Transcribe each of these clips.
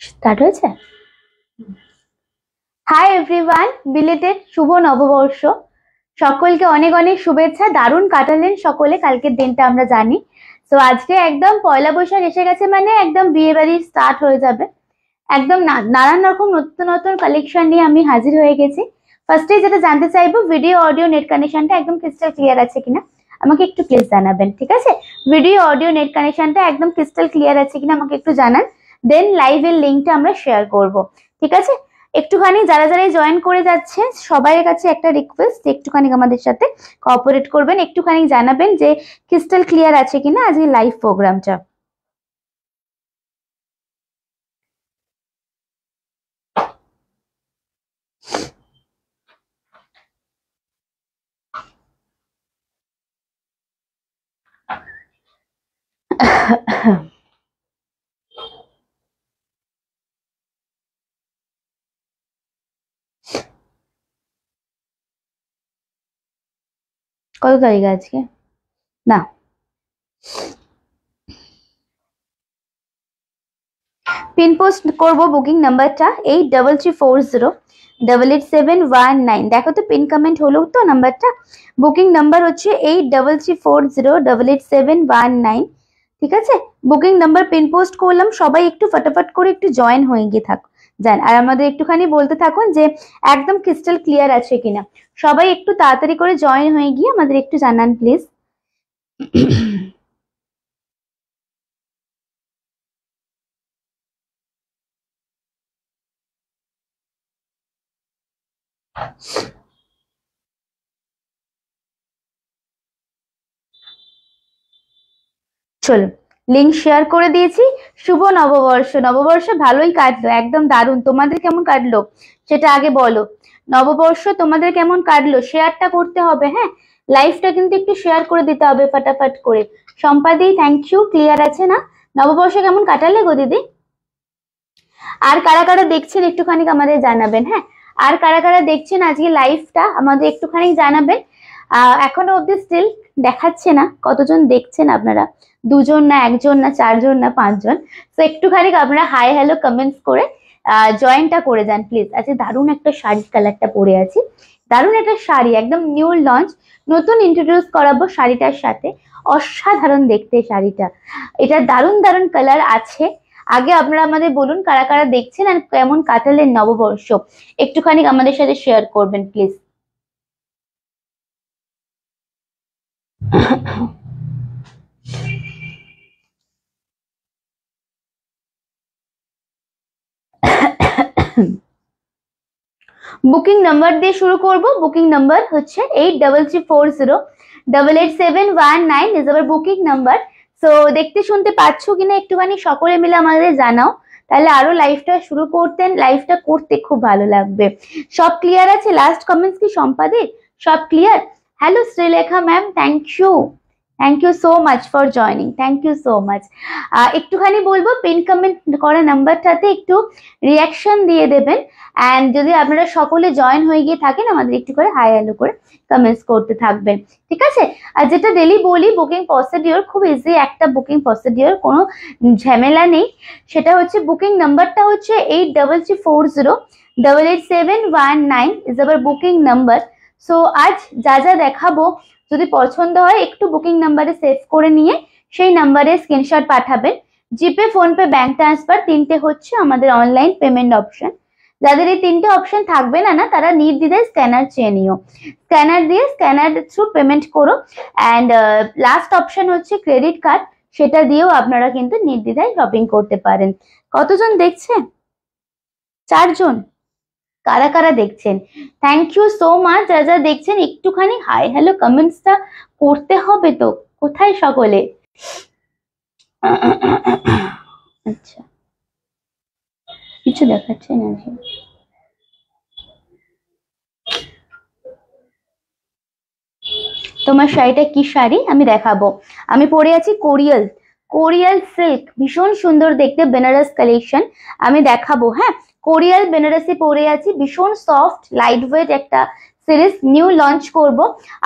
Start হয়েছে। Hi everyone, belated শুভ নববর্ষ। সকলকে অনেক অনেক শুভেচ্ছা। দারুণ কাটালেন সকলে কালকের দিনটা, আমরা জানি। তো আজকে একদম পয়লা বৈশাখ এসে গেছে, মানে একদম বিয়ে বাড়ি স্টার্ট হয়ে যাবে। একদম নানান রকম নতুন নতুন কালেকশন নিয়ে আমি হাজির হয়ে গেছি। ফার্স্টে যেটা জানতে চাইবো, ভিডিও অডিও নেট কানেকশনটা একদম ক্রিস্টাল ক্লিয়ার আছে কিনা আমাকে একটু প্লিজ জানাবেন, ঠিক আছে? ভিডিও অডিও নেট কানেকশনটা একদম ক্রিস্টাল ক্লিয়ার আছে কিনা আমাকে একটু জানান, দেন লাইভের লিঙ্কটা আমরা শেয়ার করব, ঠিক আছে? একটুখানি যারা যারা জয়েন করে যাচ্ছে সবাইয়ের কাছে একটা রিকোয়েস্ট, একটুখানি আমাদের সাথে কোঅপারেট করবেন, একটুখানি জানাবেন যে ক্রিস্টাল ক্লিয়ার আছে কিনা আজকে লাইভ প্রোগ্রামটা। কত তারিখ আজকে? না, পিন পোস্ট করবো বুকিং নাম্বারটা 8334088719। দেখো তো পিন কমেন্ট হলো তো নাম্বারটা। বুকিং নাম্বার হচ্ছে 8334088719, ঠিক আছে? বুকিং নাম্বার পিন পোস্ট করলাম, সবাই একটু ফটাফট করে একটু জয়েন হয়ে গিয়ে থাকো যান, আর আমাদের একটুখানি বলতে থাকুন যে একদম ক্রিস্টাল ক্লিয়ার আছে কিনা। সবাই একটু তাড়াতাড়ি করে জয়েন হয়ে গিয়ে আমাদের একটু জানান প্লিজ। চলো, লিঙ্ক শেয়ার করে দিয়েছি। শুভ নববর্ষ। নববর্ষ ভালোই কাটলো, একদম দারুণ। তোমাদের কেমন কাটলো সেটা আগে বলো। নববর্ষ তোমাদের কেমন কাটলো শেয়ারটা করতে হবে, হ্যাঁ? লাইভটা কিন্তু একটু শেয়ার করে দিতে হবে ফটাফট করে। সম্পাদি থ্যাংক ইউ, ক্লিয়ার আছে না? নববর্ষ কেমন কাটালে গো দিদি? আর কারা কারা দেখছেন একটুখানি আমাদের জানাবেন, হ্যাঁ? আর কারা কারা দেখছেন আজকে লাইভটা আমাদের একটুখানি জানাবেন। এখনো অব্দি স্টিল দেখাচ্ছে না কতজন দেখছেন আপনারা, দুজন না একজন না চারজন না পাঁচজন। তো একটুখানি আপনারা হাই হ্যালো কমেন্টস করে জয়েনটা করে যান প্লিজ। আজকে দারুণ একটা শাড়ির কালারটা পরে আছি, দারুণ একটা শাড়ি, একদম নিউ লঞ্চ, নতুন ইন্ট্রোডিউস করাবো শাড়িটার সাথে। অসাধারণ দেখতে শাড়িটা, এটা দারুণ দারুণ কালার আছে। আগে আপনারা আমাদের বলুন কারা কারা দেখছেন আর কেমন কাটালেন নববর্ষ, একটুখানি আমাদের সাথে শেয়ার করবেন প্লিজ। বুকিং নাম্বার দিয়ে শুরু করব। বুকিং নাম্বার হচ্ছে 8334088719 is our booking number. So দেখতে শুনতে পাচ্ছ কিনা একটুখানি সকলে মিলে আমাদের জানাও, তাহলে আরো লাইভটা শুরু লাইভটা করতে খুব ভালো লাগবে। সব ক্লিয়ার আছে? লাস্ট কমেন্টস কি সম্পাদিত? সব clear? Hello Sreelekha ma'am, thank you so much for joining, thank you so much. একটুখানি বলবো পিন কমেন্ট করা নাম্বারটাতে একটু রিয়াকশন দিয়ে দেবেন, অ্যান্ড যদি আপনারা সকলে জয়েন হয়ে গিয়ে থাকেন আমাদের একটু করে হাই হ্যালো করে কমেন্টস করতে থাকবেন, ঠিক আছে? আর যেটা ডেলি বলি, বুকিং প্রসিডিওর খুব ইজি একটা বুকিং প্রসিডিওর, কোনো ঝামেলা নেই। সেটা হচ্ছে বুকিং নাম্বারটা হচ্ছে 8334088719 is our booking number. So আজ যা যা দেখাবো যদি পছন্দ হয় একটু বুকিং নাম্বারে সেভ করে নিয়ে সেই নাম্বারে স্ক্রিনশট পাঠাবেন। জিপে, ফোনপে, ব্যাংক ট্রান্সফার তিনটে হচ্ছে আমাদের অনলাইন পেমেন্ট অপশন। যাদের এই তিনটে অপশন থাকবে না তারা নির্দ্বিধায় স্ক্যানার চেয়ে নিও, স্ক্যানার দিয়ে স্ক্যানার থ্রু পেমেন্ট করো। অ্যান্ড লাস্ট অপশন হচ্ছে ক্রেডিট কার্ড, সেটা দিয়েও আপনারা কিন্তু নির্দ্বিধায় শপিং করতে পারেন। কতজন দেখছেন? 4 জন। কারা কারা দেখছেন? Thank you so much. যারা যারা দেখছেন একটুখানি হাই হ্যালো কমেন্টসটা করতে হবে তো। কোথায় সকলে? আচ্ছা, কিছু দেখাচ্ছে না। তোমার শাড়িটা কি শাড়ি আমি দেখাবো। আমি পরে আছি কোরিয়াল, কোরিয়াল সিল্ক, ভীষণ সুন্দর দেখতে বেনারস কালেকশন আমি দেখাবো। হ্যাঁ, কোরিয়াল বেনারসি পরে আছি, ভীষণ সফট লাইট ওয়েট একটা সিরিজ নিউ লঞ্চ করব।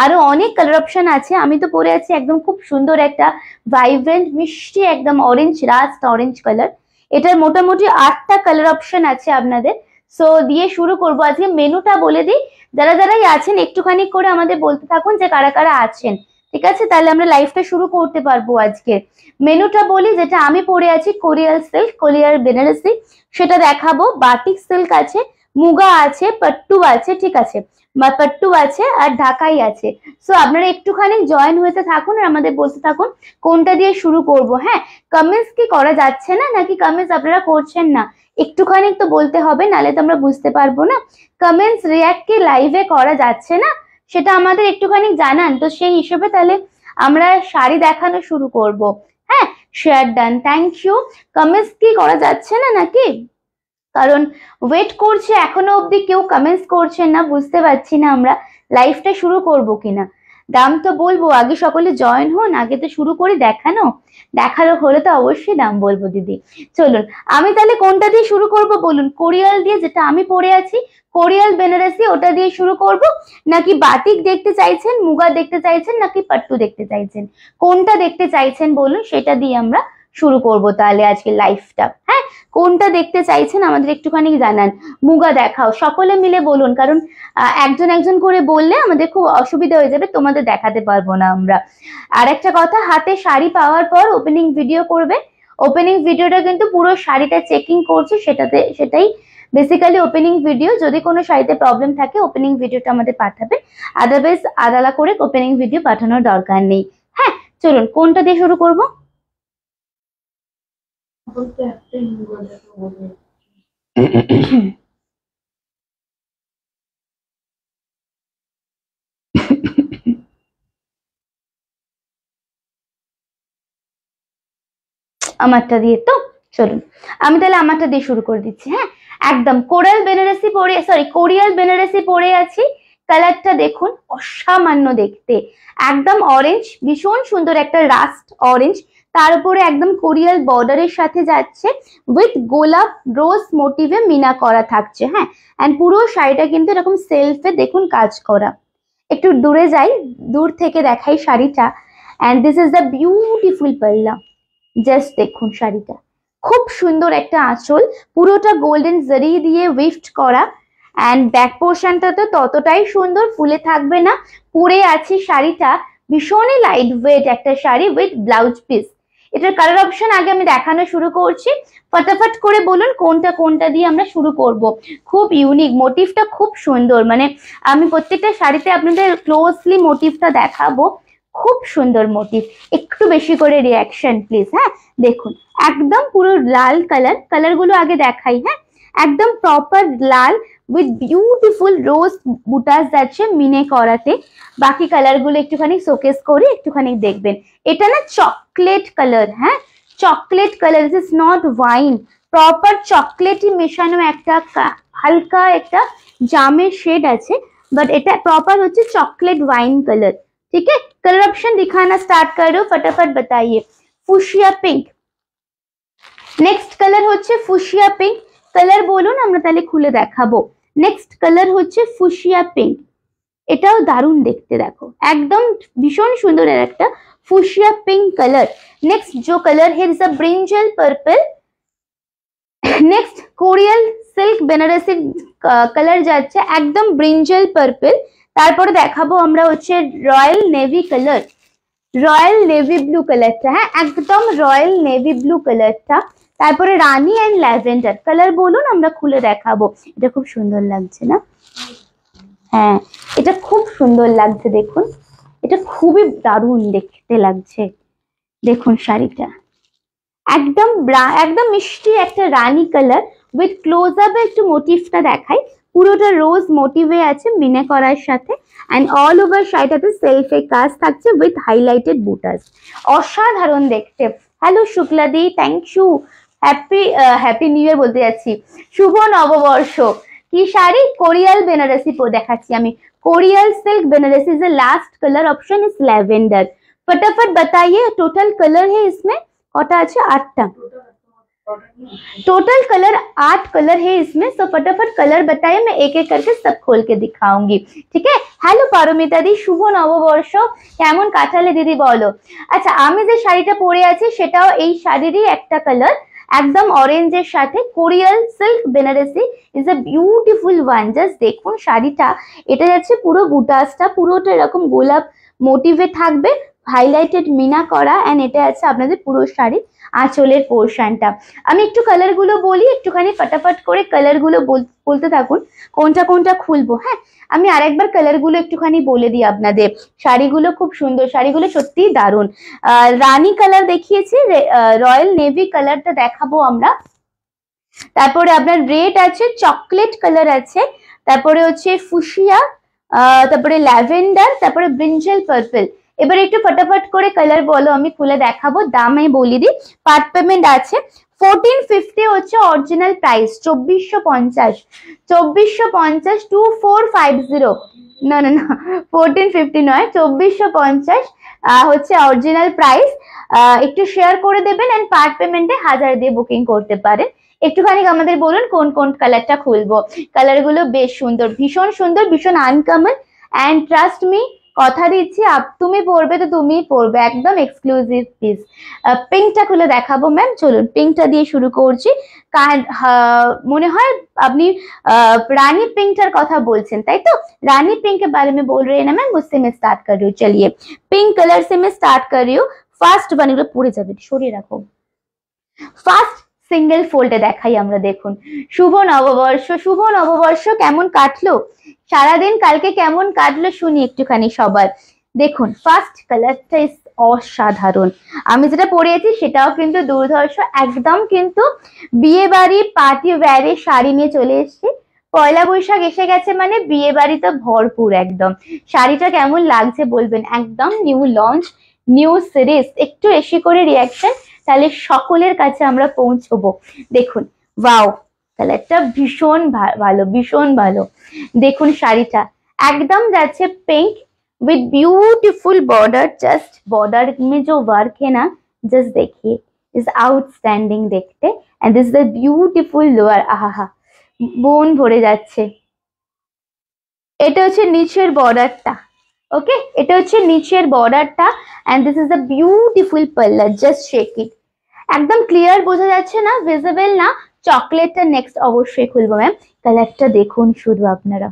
আরো অনেক কালার অপশন আছে। আমি তো পরে আছি একদম খুব সুন্দর একটা ভাইব্রেন্ট মিষ্টি একদম অরেঞ্জ, রাস্ট অরেঞ্জ কালার। এটার মোটামুটি 8টা কালার অপশন আছে আপনাদের। সো দিয়ে শুরু করব। আজকে মেনুটা বলে দিই, যারা যারাই আছেন একটুখানি করে আমাদের বলতে থাকুন যে কারা কারা আছেন, ঠিক আছে? তাহলে আমরা লাইভটা শুরু করতে পারবো। আজকে মেনুটা বলি, যেটা আমি পরে আছি কোরিয়াল সিল্ক, কোরিয়ার বেনারসি, সেটা দেখাবো। বাটিক সিল্ক আছে, মুগা আছে, পাট্টু আছে, ঠিক আছে, পাট্টু আছে আর ঢাকাই আছে। সো আপনারা একটুখানি জয়েন হতে থাকুন আর আমাদের বলতে থাকুন কোনটা দিয়ে শুরু করব। হ্যাঁ, কমেন্টস কি করা যাচ্ছে না নাকি কমেন্টস আপনারা করছেন না? একটুখানি তো বলতে হবে, নাহলে তো আমরা বুঝতে পারবো না। কমেন্টস রিয়াক্ট কি লাইভে করা যাচ্ছে না সেটা আমাদের একটুখানি জানান, তো সেই হিসেবে তাহলে আমরা শাড়ি দেখানো শুরু করব। হ্যাঁ, share done, thank you. Comments কি করা যাচ্ছে না নাকি? কারণ ওয়েট করছে এখনো অবধি, কেউ কমেন্টস করছেন না, বুঝতে পারছি না আমরা লাইভটা শুরু করব কিনা। দাম তো বলবো, আগে সকলে জয়েন হন, আগে তো শুরু করি দেখানো। দেখানো হলে তো অবশ্যই দাম বলবো দিদি। চলুন, আমি তাহলে কোনটা দিয়ে শুরু করব বলুন? কোরিয়াল দিয়ে, যেটা আমি পরে আছি কোরিয়াল বেনারসি, ওটা দিয়ে শুরু করব, নাকি বাটিক দেখতে চাইছেন, মুগা দেখতে চাইছেন, নাকি পাট্টু দেখতে চাইছেন? কোনটা দেখতে চাইছেন বলুন, সেটা দিয়ে আমরা শুরু করব তাহলে আজকে লাইভটা। হ্যাঁ, কোনটা দেখতে চাইছেন আমাদের একটুখানি জানান। মুগা দেখাও, সকলে মিলে বলুন, কারণ একজন একজন করে বললে আমাদের খুব অসুবিধা হয়ে যাবে, তোমাদের দেখাতে পারবো না আমরা। আর একটা কথা, হাতে শাড়ি পাওয়ার পর ওপেনিং ভিডিও করবে। ওপেনিং ভিডিওটা কিন্তু পুরো শাড়িটা চেকিং করছে, সেটাই বেসিক্যালি ওপেনিং ভিডিও। যদি কোনো শাড়িতে প্রবলেম থাকে ওপেনিং ভিডিওটা আমাদের পাঠাবে, আদারওয়াইজ আলাদা করে ওপেনিং ভিডিও পাঠানোর দরকার নেই। হ্যাঁ, চলুন কোনটা দিয়ে শুরু করবো? আমারটা দিয়ে তো চলুন, আমি তাহলে আমারটা দিয়ে শুরু করে দিচ্ছি। হ্যাঁ, একদম কোরাল বেনারসি পরে, সরি কোরিয়াল বেনারসি পরে আছি। কালারটা দেখুন, অসামান্য দেখতে, একদম অরেঞ্জ, ভীষণ সুন্দর একটা রাস্ট অরেঞ্জ, তার উপরে একদম কোরিয়াল বর্ডারের সাথে যাচ্ছে, উইথ গোলাপ রোজ মোটিভে মিনা করা থাকছে। হ্যাঁ, এন্ড পুরো শাড়িটা কিন্তু এরকম সেলফে দেখুন কাজ করা। একটু দূরে যাই, দূর থেকে দেখাই শাড়িটা। And this is the beautiful পাল্লা। জাস্ট দেখুন শাড়িটা, খুব সুন্দর একটা আঁচল, পুরোটা গোল্ডেন জারি দিয়ে উইফট করা। অ্যান্ড ব্যাক পোর্শনটা তো ততটাই সুন্দর, ফুলে থাকবে না। পরে আছি শাড়িটা, ভীষণই লাইট ওয়েট একটা শাড়ি উইথ ব্লাউজ পিস। এটার কালার অপশন আগে আমি দেখানো শুরু করছি, ফটাফট করে বলুন কোনটা কোনটা দিয়ে আমরা শুরু করব। খুব ইউনিক মোটিভটা, খুব সুন্দর, মানে আমি প্রত্যেকটা শাড়িতে আপনাদের ক্লোজলি মোটিভটা দেখাবো। খুব সুন্দর মোটিভ, একটু বেশি করে রিয়াকশন প্লিজ। হ্যাঁ, দেখুন একদম পুরো লাল কালার, কালারগুলো আগে দেখাই। হ্যাঁ, একদম প্রপার লাল উইথ বিউটিফুল রোজ বুটাস যাচ্ছে মিনে করাতে। বাকি কালারগুলো একটুখানি শোকেস করে একটুখানি দেখবেন। এটা না চকলেট কালার, হ্যাঁ chocolate colour, this is not wine, proper চকলেটই মেশানো একটা হালকা একটা জামের শেড আছে, বাট এটা প্রপার হচ্ছে চকলেट वाइन कलर। ठीक है, कलर ऑप्शन दिखाना स्टार्ट कर रहे हो, फटाफट बताइए। ফুশিয়া পিঙ্ক, নেক্সট কালার হচ্ছে ফুশিয়া পিঙ্ক। কালার বলুন, আমরা তাহলে খুলে দেখাবো। নেক্সট কালার হচ্ছে ফুশিয়া পিঙ্ক, এটাও দারুণ দেখতে, দেখো একদম ভীষণ সুন্দর একটা ফুশিয়া পিঙ্ক কালার। নেক্সট जो कलर है is a brinjal purple. Next Korial silk Banarasi colour যাচ্ছে একদম ব্রিঞ্জল পার্পল। তারপরে দেখাবো আমরা হচ্ছে royal navy colour, royal navy blue কালারটা। হ্যাঁ, একদম রয়্যাল নেভি ব্লু কালারটা। তারপরে রানী অ্যান্ড ল্যাভেন্ডার কালার বলুন, আমরা খুলে দেখাবো। এটা খুব সুন্দর লাগছে না? হ্যাঁ, এটা খুব সুন্দর লাগছে, দেখুন এটা খুবই দারুণ দেখতে লাগছে। দেখুন শাড়িটা একদম একদম মিষ্টি একটা রানী কালার উইথ ক্লোজ আপে একটু মোটিভটা দেখাই। পুরোটা রোজ মোটিভে আছে মিনে করার সাথে, অ্যান্ড অল ওভার শাড়িটাতে সেলফে কাজ থাকছে উইথ হাইলাইটেড বুটাস। অসাধারণ দেখতে। হ্যালো শুক্লাদি, thank you. Happy new year বলতে যাচ্ছি, শুভ নববর্ষ। কি শাড়ি? কোরিয়াল বেনারসি দেখাচ্ছি আমি, chorial silk Banarasi the last color option is lavender. फटाफट बताइए टोटल कलर है इसमें कटा আছে 8টা टोटल कलर 8 कलर है इसमें। सो फटाफट कलर बताइए, मैं एक एक करके सब खोल के दिखाऊंगी, ठीक है। हेलो पारमिता दी, শুভ নববর্ষ, কেমন কাটালে দিদি বলো। আচ্ছা, আমি যে শাড়িটা পরে আছি সেটাও এই শাড়িরই একটা কালার, একদম অরেঞ্জের সাথে Korial silk Banarasi is a beautiful one. Just দেখুন শাড়িটা, এটা যাচ্ছে পুরো বুটাসটা পুরোটা এরকম গোলাপ মোটিভে থাকবে, হাইলাইটেড মিনা করা, এন্ড এটা আছে আপনাদের পুরো শাড়ি আঁচলের পোর্শনটা। আমি একটু কালার গুলো বলি, একটুখানি ফটাফট করে কালার গুলো বলতে থাকুন কোনটা কোনটা খুলবো। হ্যাঁ, আমি আরেকবার কালার গুলো একটুখানি বলে দিই আপনাদের। শাড়িগুলো খুব সুন্দর, শাড়িগুলো সত্যিই দারুণ। রানী কালার দেখিয়েছি, রয়্যাল নেভি কালারটা দেখাবো আমরা, তারপরে আপনার রেড আছে, চকলেট কালার আছে, তারপরে হচ্ছে ফুশিয়া, তারপরে ল্যাভেন্ডার, তারপরে ব্রিঞ্জাল পার্পল। এবার একটু ফটাফট করে কালার বলো, আমি খুলে দেখাবো, দামে বলি দিই। পার্ট পেমেন্ট আছে 1450 হচ্ছে অরিজিনাল প্রাইস, 2450 2450 না না না 1450 নয় 2450 হচ্ছে অরিজিনাল প্রাইস। একটু শেয়ার করে দেবেন এন্ড পার্ট পেমেন্টে 1000 দিয়ে বুকিং করতে পারেন। একটুখানি আমাদের বলুন কোন কোন কালারটা খুলবো। কালার গুলো বেশ সুন্দর, ভীষণ সুন্দর, ভীষণ আনকমন, এন্ড ট্রাস্ট মি কথা দিচ্ছি তুমি পরবে তো তুমিই পরবে, একদম এক্সক্লুসিভ পিস। পিঙ্কটা খুলে দেখাবো ম্যাম, চলুন পিঙ্কটা দিয়ে শুরু করছি। মনে হয় আপনি रानी पिंकটার কথা বলছেন তাই তো। रानी पिंक के बारे में बोल रहे हैं ना मैम, उससे मैं स्टार्ट कर रही हूँ। चलिए पिंक कलर से मैं स्टार्ट कर रही हूँ। ফার্স্ট বানিয়ে পড়ে যাবে, সরিয়ে রাখো। ফার্স্ট সিঙ্গেল ফোল্ডে দেখাই আমরা, দেখুন শুভ নববর্ষ, শুভ নববর্ষ কেমন কাটলো সারাদিন, কালকে কেমন কাটলো শুনি একটুখানি সবার। দেখুন ফার্স্ট কালারটা ইজ অসাধারণ, আমি যেটা পরিয়েছি সেটাও কিন্তু দুর্ধর্ষ, একদম কিন্তু বিয়ে বাড়ি পার্টি ওয়্যারে শাড়ি নিয়ে চলে এসেছি। পয়লা বৈশাখ এসে গেছে মানে বিয়ে বাড়ি তো ভরপুর একদম। শাড়িটা কেমন লাগছে বলবেন, একদম নিউ লঞ্চ, নিউ সিরিজ। একটু বেশি করে রিয়াকশন, তাহলে সকলের কাছে আমরা পৌঁছবো। দেখুন ওয়াও, কালারটা ভীষণ ভালো, ভীষণ ভালো। দেখুন শাড়িটা একদম যাচ্ছে pink with beautiful border, just border में जो वर्क है ना, जस्ट देखिए इज आउटस्टैंडिंग देखते, and this is the beautiful lower. आहा বোন ভরে যাচ্ছে। এটা হচ্ছে নিচের বর্ডারটা, ওকে, এটা হচ্ছে নিচের বর্ডারটা, and this is the beautiful পাল্লা, জাস্ট শেক ইট। একদম ক্লিয়ার বোঝা যাচ্ছে না, ভিজিবল না। চকলেটটা নেক্সট অবশ্যই খুলবো ম্যাম। কালারটা দেখুন শুধু আপনারা,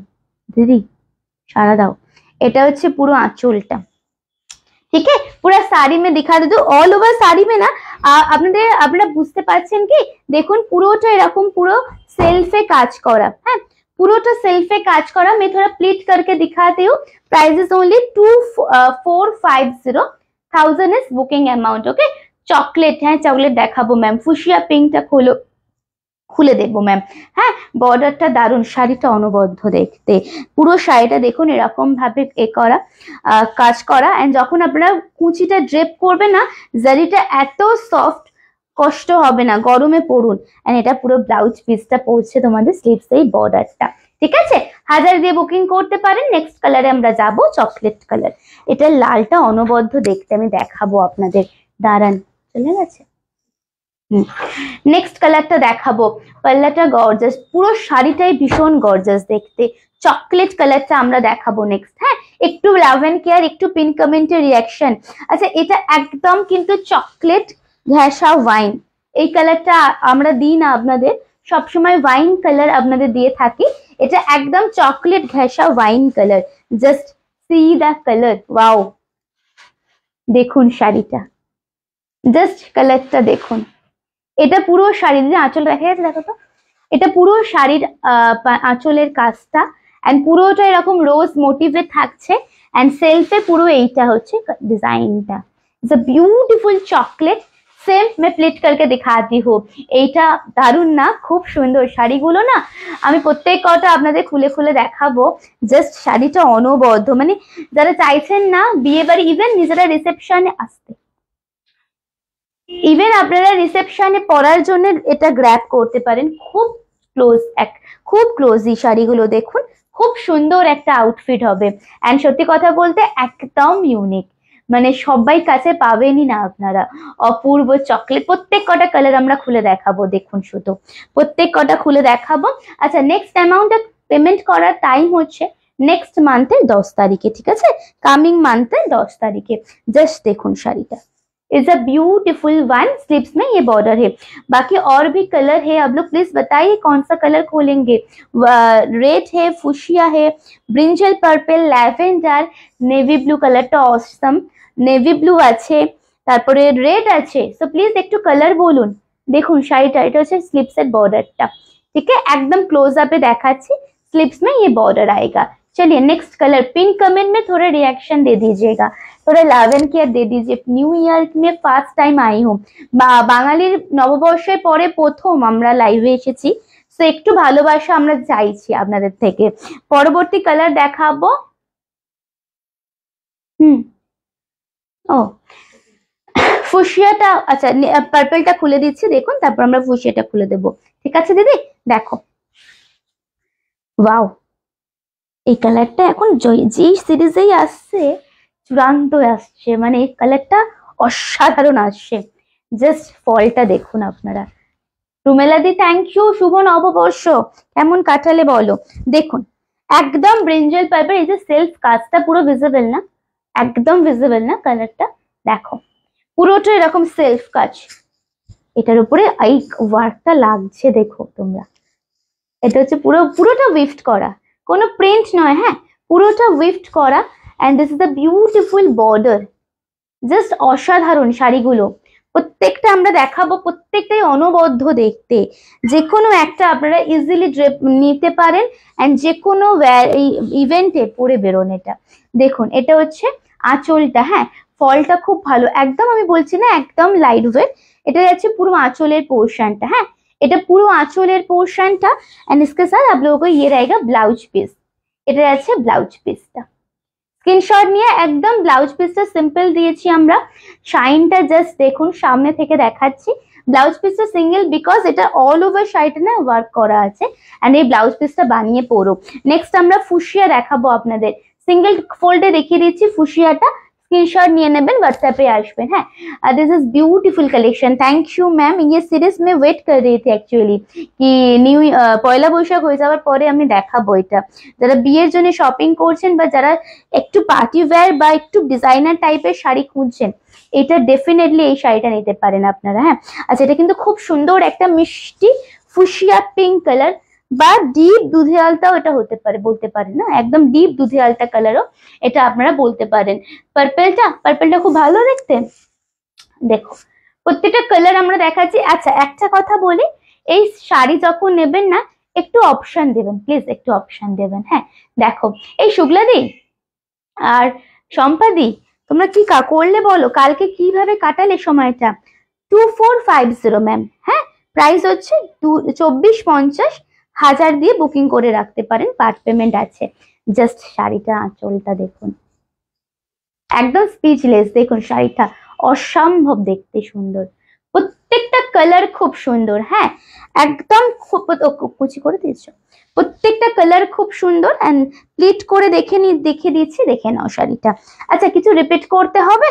দিদি সারা দাও। এটা হচ্ছে পুরো আঁচলটা, ঠিক আছে, পুরো শাড়ি में दिखा दे, অল ওভার শাড়ি में না আপনারা বুঝতে পারছেন কি, দেখুন পুরোটা এরকম পুরো সেলফে কাজ করা। হ্যাঁ, পুরোটা সেলফে কাজ করা। मैं थोड़ा प्लीट करके दिखाती हूँ। Price is only 2450 is booking amount. Okay, chocolate, হ্যাঁ চকলেট দেখাবো ম্যাম। ফুশিয়া পিঙ্কটা খুলে দেবো ম্যাম। হ্যাঁ, বর্ডারটা দারুণ, শাড়িটা অনবদ্য দেখতে, পুরো শাড়িটা দেখুন এরকম ভাবে করা কাজ করা, এন্ড যখন আপনারা কুচিটা ড্রেপ করবে না, জারিটা এত সফট, কষ্ট হবে না, গরমে পরুন। এন্ড এটা পুরো ব্লাউজ পিসটা পড়ছে তোমাদের স্লিভস এই বর্ডারটা, ঠিক আছে। 1000 দিয়ে বুকিং করতে পারেন। নেক্সট কালারে আমরা যাব, চকলেট কালার। এটা লালটা অনবদ্য দেখতে, আমি দেখাবো আপনাদের, দাঁড়ান, চলে গেছে। নেক্সট কালারটা দেখাবো, পাল্লাটা গর্জাস, পুরো শাড়িটাই ভীষণ গর্জাস দেখতে। চকলেট কালারটা আমরা দেখাবো নেক্সট। হ্যাঁ, একটু লাভ এন্ড কেয়ার, একটু পিন কমেন্টের রিয়াকশন। আচ্ছা, এটা একদম কিন্তু চকলেট ঘেঁষা ওয়াইন, এই কালারটা আমরা দিই না আপনাদের, সবসময় ওয়াইন কালার আপনাদের দিয়ে থাকি। এটা একদম চকলেট ঘেঁষা wine colour, just see the colour, wow. দেখুন শাড়িটা, জাস্ট কালারটা দেখুন। এটা পুরো শাড়ির আঁচল দেখা যাচ্ছে, দেখো তো, এটা পুরো শাড়ির আঁচলের কাজটা, এন্ড পুরোটা এরকম রোজ মোটিভে থাকছে, এন্ড সেলফে পুরো এইটা হচ্ছে ডিজাইনটা। It's a beautiful chocolate. Same मैं प्लेट करके दिखाती हूँ। এইটা দারুণ না, খুব সুন্দর শাড়িগুলো না, আমি প্রত্যেক কটা আপনাদের খুলে খুলে দেখাবো। জাস্ট শাড়িটা অনবদ্য, মানে যারা চাইছেন না বিয়ে বাড়ি, ইভেন নিজেরা রিসেপশনে আসতে, ইভেন আপনারা রিসেপশনে পরার জন্য এটা গ্র্যাব করতে পারেন। খুব ক্লোজ, খুব ক্লোজ এই শাড়িগুলো দেখুন, খুব সুন্দর একটা আউটফিট হবে। অ্যান্ড সত্যি কথা বলতে একদম ইউনিক, মানে সবাই কাছে পাবেনই না আপনারা। অপূর্ব চকলেট, প্রত্যেক কটা কালার আমরা খুলে দেখাবো, দেখুন শুধু প্রত্যেক কটা খুলে দেখাবো। আচ্ছা, নেক্সট অ্যামাউন্টটা পেমেন্ট করার টাইম হচ্ছে নেক্সট মান্থের 10 তারিখে, ঠিক আছে, কামিং মান্থের 10 तारीखे। जस्ट देखुन শাড়িটা is a beautiful one, sleeves में ये बॉर्डर है। बाकी और भी कलर है, आप लोग प्लीज बताइए कौन सा कलर खोलेंगे। रेड है, फुशिया है, ब्रिंजल पर्पल, लैवेंडार, नेवी ब्लू कलरটা অসম, নেভি ব্লু আছে, তারপরে রেড আছে। সো প্লিজ একটু কালার বলুন। দেখুন শাড়িটা, এটা হচ্ছে স্লিভসের বর্ডারটা, ठीक है, एकदम क्लोज अप দেখাচ্ছি, स्लीव्स में ये बॉर्डर आएगा। चलिए नेक्स्ट कलर, पिन कमेंट में थोड़ा रिएक्शन दे दीजिएगा, थोड़ा लावेन केयर दे दीजिए। নিউ ইয়ার में ফার্স্ট টাইম আই হুম, বাঙালির নববর্ষের পরে প্রথম আমরা লাইভে এসেছি, সো একটু ভালোবাসা আমরা চাইছি আপনাদের থেকে। পরবর্তী কালার দেখাবো। ও ফুশিয়াটা, আচ্ছা পার্পলটা খুলে দিচ্ছি দেখুন, তারপর আমরা ফুশিয়াটা খুলে দেবো, ঠিক আছে দিদি। দেখো ওয়াও, এই কালারটা এখন যেই সিরিজেই আসছে চূড়ান্ত আসছে, মানে এই কালারটা অসাধারণ আসছে। জাস্ট ফলটা দেখুন আপনারা। রুমেলাদি থ্যাংক ইউ, শুভ নববর্ষ, কেমন কাটালে বলো। দেখুন একদম ব্রিঞ্জল পার্পল, এই যে সেলফ কাজটা পুরো ভিজিবল না, একদম ভিজিবল না কালারটা, দেখো পুরোটা এরকম সেলফ কাজ, এটার উপরে এই ওয়ার্কটা লাগছে দেখো তোমরা। এটা হচ্ছে পুরোটা উইফট করা, কোনো প্রিন্ট নয়, হ্যাঁ পুরোটা উইফট করা। And this is the beautiful border, just অসাধারণ শাড়িগুলো প্রত্যেকটা আমরা দেখাবো, প্রত্যেকটাই অনবদ্য দেখতে, যে কোনো একটা আপনারা ইজিলি ড্রেপ নিতে পারেন এন্ড যে কোনো ইভেন্টে পরে বেরোন। এটা দেখুন, এটা হচ্ছে আঁচলটা, হ্যাঁ ফলটা খুব ভালো, একদম আমি বলছি না একদম লাইট ওয়েট, এটা যাচ্ছে পুরো আঁচলের পোর্শনটা, হ্যাঁ এটা পুরো আঁচলের পোর্শনটা। एंड इसके साथ आप लोगों को ये रहेगा ब्लाउज पीस, এটা আছে ব্লাউজ পিসটা। স্ক্রিনশট নিয়ে একদম ব্লাউজ পিসটা সিম্পল দিয়েছি আমরা, শাইনটা জাস্ট দেখুন, সামনে থেকে দেখাচ্ছি। ব্লাউজ পিসটা সিঙ্গেল বিকজ এটা অল ওভার শাড়িটা না ওয়ার্ক করা আছে, এন্ড এই ব্লাউজ পিসটা বানিয়ে পরো। নেক্সট আমরা ফুশিয়া দেখাবো আপনাদের, সিঙ্গেল ফোল্ডে দেখিয়ে দিচ্ছি ফুশিয়াটা, स्क्रीनशॉट নিয়ে নেবেন, হোয়াটসঅ্যাপে আসবেন। হ্যাঁ this is beautiful collection, thank you ma'am. ये सीरीज में वेट कर रही थी एक्चुअली कि নিউ পয়লা বৈশাখ হয়ে যাওয়ার পরে আমি দেখাবো এটা। যারা বিয়ের জন্য শপিং করছেন বা যারা একটু পার্টি ওয়্যার বা একটু ডিজাইনার টাইপের শাড়ি খুঁজছেন, এটা ডেফিনেটলি এই শাড়িটা নিতে পারেন আপনারা। হ্যাঁ আচ্ছা, এটা কিন্তু খুব সুন্দর একটা মিষ্টি ফুশিয়া পিঙ্ক কালার বা ডিপ দুধে আলতাও এটা হতে পারে, বলতে পারেন না, একদম ডিপ দুধে আলতা কালারও এটা আপনারা বলতে পারেন। পার্পলটা খুব ভালো দেখতে, দেখো প্রত্যেকটা কালার আমরা দেখাচ্ছি। আচ্ছা একটা কথা বলি, এই শাড়ি যখন নেবেন না একটু অপশন দেবেন প্লিজ, একটু অপশন দেবেন। হ্যাঁ দেখো এই শুক্লাদি আর সম্পাদি, তোমরা কি করলে বলো, কালকে কিভাবে কাটালে সময়টা। 2450 ম্যাম, হ্যাঁ প্রাইস হচ্ছে 2450, 1000 দিয়ে বুকিং করে রাখতে পারেন, পার্ট পেমেন্ট আছে। জাস্ট শাড়িটা আঁচলটা দেখুন, একদম স্পিচলেস, দেখুন শাড়িটা অসম্ভব দেখতে সুন্দর, প্রত্যেকটা কালার খুব সুন্দর, হ্যাঁ একদম কুচি করে দিয়েছো, প্রত্যেকটা কালার খুব সুন্দর। এন্ড প্লিট করে দেখে দিচ্ছি, দেখে নাও শাড়িটা। আচ্ছা কিছু রিপিট করতে হবে,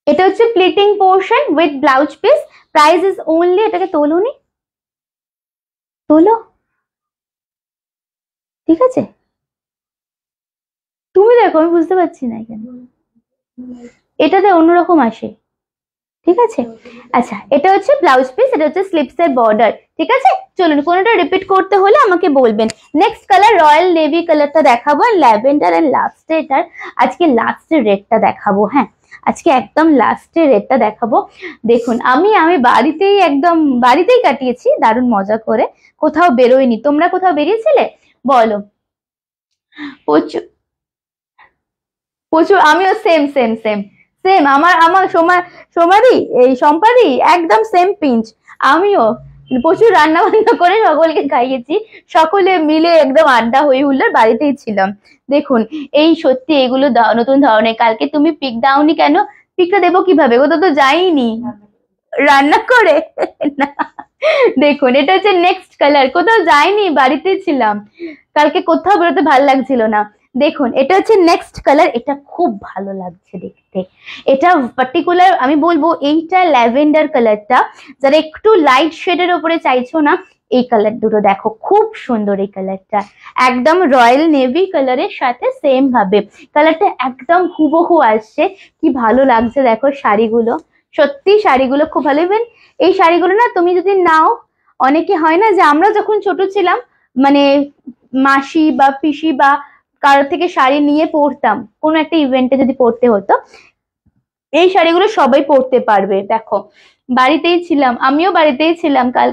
এটা হচ্ছে pleating portion with blouse piece, price is only, এটাকে তোলুনি, তোলো ঠিক আছে, তুমি দেখো আমি বুঝতে পারছি না এখানে, এটাতে অন্যরকম আসে, ঠিক আছে। আচ্ছা এটা হচ্ছে ব্লাউজ পিস, এটা হচ্ছে স্লিপস এর বর্ডার, ঠিক আছে। চলুন কোনটা রিপিট করতে হলে আমাকে বলবেন। নেক্সট কালার রয়্যাল নেভি কালারটা দেখাবো, ল্যাভেন্ডার এন্ড লাস্টে এটার আজকে লাস্টের রেডটা দেখাবো। হ্যাঁ আজকে একদম লাস্টের রেডটা দেখাবো। দেখুন আমি বাড়িতেই একদম বাড়িতেই কাটিয়েছি দারুণ মজা করে, কোথাও বেরোয়নি। তোমরা কোথাও বেরিয়েছিলে বলো। প্রচুর প্রচুর, আমিও সেম সেম সেম সেম, আমার সোমাদি এই সম্পাদি একদম সেম পিঞ্চ, আমিও প্রচুর রান্না বান্না করে সকলকে খাইয়েছি, সকলে মিলে একদম আড্ডা হয়ে হুল্লোড়, বাড়িতেই ছিলাম। দেখুন এই সত্যি এগুলো নতুন ধরনের। কালকে তুমি পিক দাওনি কেন? পিকটা দেবো কিভাবে, কোথাও তো যাইনি, রান্না করে না। দেখুন এটা হচ্ছে নেক্সট কালার, কোথাও যাইনি বাড়িতেই ছিলাম, কালকে কোথাও বেরোতে ভালো লাগছিল না। দেখুন এটা হচ্ছে নেক্সট কালার, এটা খুব ভালো লাগছে দেখতে। এটা পার্টিকুলার আমি বলবো এইটা ল্যাভেন্ডার কালারটা, যারা একটু লাইট শেডের উপরে চাইছো না, এই কালার দুটো দেখো খুব সুন্দর। এই কালারটা একদম রয়্যাল নেভি কালারের সাথে সেম ভাবে কালারটা একদম হুবহু আসছে। কি ভালো লাগছে দেখো শাড়িগুলো, সত্যি শাড়িগুলো খুব ভালো। ইভেন এই শাড়িগুলো না তুমি যদি নাও, অনেকে হয় না যে আমরা যখন ছোট ছিলাম মানে মাসি বা পিসি বা কারোর থেকে শাড়ি নিয়ে পরতাম, কোনো একটা ইভেন্টে যদি পরতে হতো, এই শাড়িগুলো সবাই পরতে পারবে। দেখো বাড়িতেই ছিলাম, আমিও বাড়িতেই ছিলাম কাল,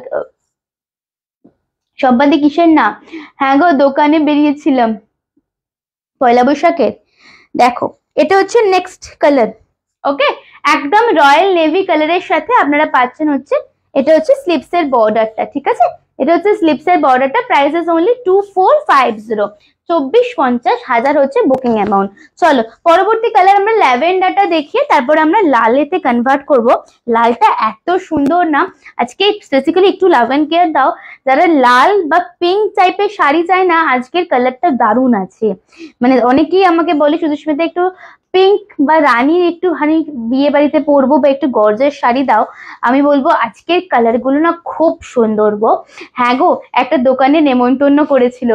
সম্পাদি কিসের না, হ্যাঁ গো দোকানে বেরিয়েছিলাম পয়লা বৈশাখের। দেখো এটা হচ্ছে নেক্সট কালার, ওকে একদম রয়্যাল নেভি কালারের সাথে আপনারা পাচ্ছেন হচ্ছে, এটা হচ্ছে স্লিপস এর বর্ডারটা, ঠিক আছে, এটা হচ্ছে স্লিপস এর বর্ডারটা। প্রাইসেস অনলি 2450, 2450 হচ্ছে বুকিং অ্যামাউন্ট। চলো পরবর্তী কালার আমরা ল্যাভেন্ডারটা দেখিয়ে তারপর আমরা লালেতে কনভার্ট করব। লালটা এত সুন্দর না, আজকে স্পেসিক্যালি একটু লাভ অ্যান্ড কেয়ার দাও যারা লাল বা পিঙ্ক টাইপের শাড়ি চায় না, আজকের কালারটা দারুণ আছে। মানে অনেকেই আমাকে বলে সুস্মিতা একটু পিঙ্ক বা রানীর একটুখানি বিয়ে বাড়িতে পরবো বা একটু গর্জের শাড়ি দাও। আমি বলবো আজকের কালার গুলো না খুব সুন্দর গো। হ্যাঁ গো একটা দোকানে নেমন্তন্ন করেছিল,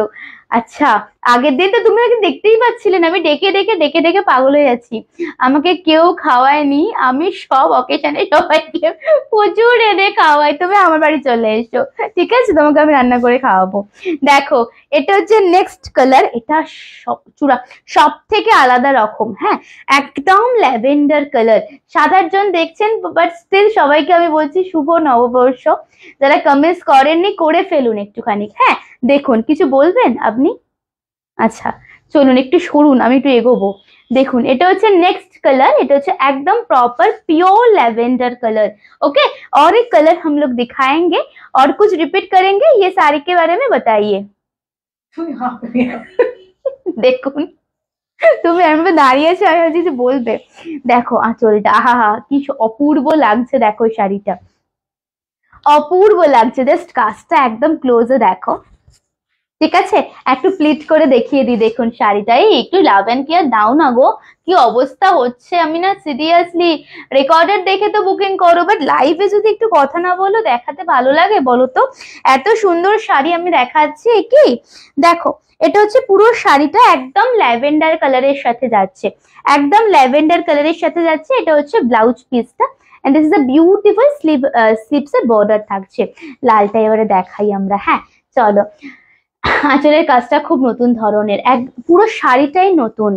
আচ্ছা আগের দিন তো তুমি আগে দেখতেই পাচ্ছিলে না, আমি ডেকে ডেকে ডেকে ডেকে পাগল হয়ে যাচ্ছি। আমাকে কেউ খাওয়ায়নি, আমি সব অকেশনে সবাইকে প্রচুর এনে খাওয়াই, তুমি আমার বাড়ি চলে এসো, ঠিক আছে, তোমাকে আমি রান্না করে খাওয়াবো। দেখো এটা হচ্ছে নেক্সট কালার, এটা সব থেকে আলাদা রকম, হ্যাঁ একদম ল্যাভেন্ডার কালার। 7-8 জন দেখছেন, বাট স্টিল সবাইকে আমি বলছি শুভ নববর্ষ। যারা কমেন্টস করেননি করে ফেলুন একটুখানি, হ্যাঁ দেখুন কিছু বলবেন আপনি? আচ্ছা চলুন একটু সরুন, আমি একটু এগোবো। দেখুন এটা হচ্ছে नेक्स्ट कलर, এটা হচ্ছে একদम proper pure lavender colour. Okay और एक कलर हम लोग दिखाएंगे और कुछ रिपीट करेंगे, ये साड़ी के बारे में बताइए। দেখুন তুমি আমি দাঁড়িয়ে আছি, আমি ভাবছি যে বলবে। দেখো আঁচলটা, আহা হা কি অপূর্ব লাগছে, দেখো শাড়িটা অপূর্ব লাগছে। জাস্ট কাজটা একদম ক্লোজে দেখো, ঠিক আছে একটু প্লিট করে দেখিয়ে দিই। দেখুন শাড়িটাই একটু লাভ এন্ড কেয়ার দাও না গো, কি অবস্থা হচ্ছে। আমি না সিরিয়াসলি রেকর্ডেড দেখে তো বুকিং করো, বাট লাইভে যদি একটু কথা না বলো দেখাতে ভালো লাগে বলো তো? এত সুন্দর শাড়ি আমি দেখাচ্ছি কি, দেখো এটা হচ্ছে পুরো শাড়িটা একদম ল্যাভেন্ডার কালারের সাথে যাচ্ছে, একদম ল্যাভেন্ডার কালারের সাথে যাচ্ছে। এটা হচ্ছে blouse piece and this is a beautiful sleeves এর বর্ডার থাকছে। লালটা এবারে দেখাই আমরা, হ্যাঁ চলো। আঁচলের কাজটা খুব নতুন ধরনের, পুরো শাড়িটাই নতুন,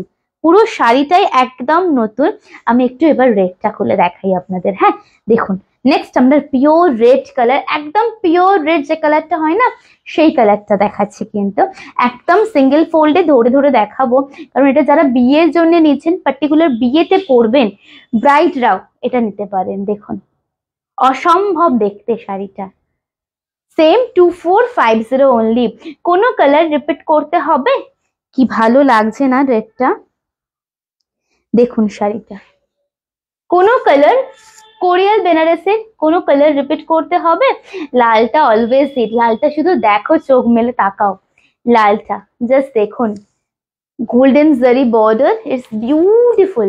পুরো শাড়িটাই একদম নতুন। আমি একটু এবার রেডটা খুলে দেখাই আপনাদের, হ্যাঁ দেখুন নেক্সট আমরা পিওর রেড কালার, একদম পিওর রেড যে কালারটা হয় না সেই কালারটা দেখাচ্ছি, কিন্তু একদম সিঙ্গেল ফোল্ডে ধরে ধরে দেখাবো, কারণ এটা যারা বিয়ের জন্য নিচ্ছেন, পার্টিকুলার বিয়েতে পরবেন ব্রাইডরাও এটা নিতে পারেন। দেখুন অসম্ভব দেখতে শাড়িটা, সেম 2450 অনলি। কোনো কালার রিপিট করতে হবে? কি ভালো লাগছে না রেডটা, দেখুন শাড়িটা কোনো কালার কোরিয়াল বেনারসে কোনো কালার রিপিট করতে হবে? লালটা অলওয়েজ হিট, লালটা শুধু দেখো চোখ মেলে তাকাও, লালটা জাস্ট দেখুন golden zari border, it's beautiful,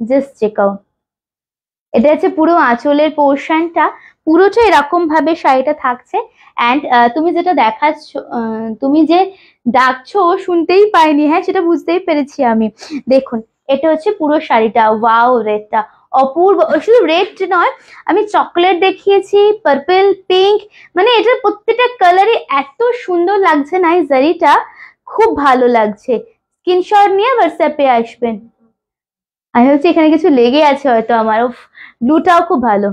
just check out. এটা হচ্ছে পুরো আঁচলের পোর্শনটা, পুরোটা এরকম ভাবে শাড়িটা থাকছে। অ্যান্ড তুমি যেটা দেখাচ্ছ, তুমি যে ডাকছো শুনতেই পাইনি, হ্যাঁ সেটা বুঝতেই পেরেছি আমি। দেখুন এটা হচ্ছে পুরো শাড়িটা, ওয়াও রেডটা অপূর্ব। শুধু রেড নয়, আমি চকলেট দেখিয়েছি, পার্পল, পিঙ্ক, মানে এটার প্রত্যেকটা কালারই এত সুন্দর লাগছে না, এই জারিটা খুব ভালো লাগছে। স্ক্রিনশট নিয়ে হোয়াটসঅ্যাপে আসবেন। আমি ভাবছি এখানে কিছু লেগে আছে হয়তো আমার, ব্লুটাও খুব ভালো।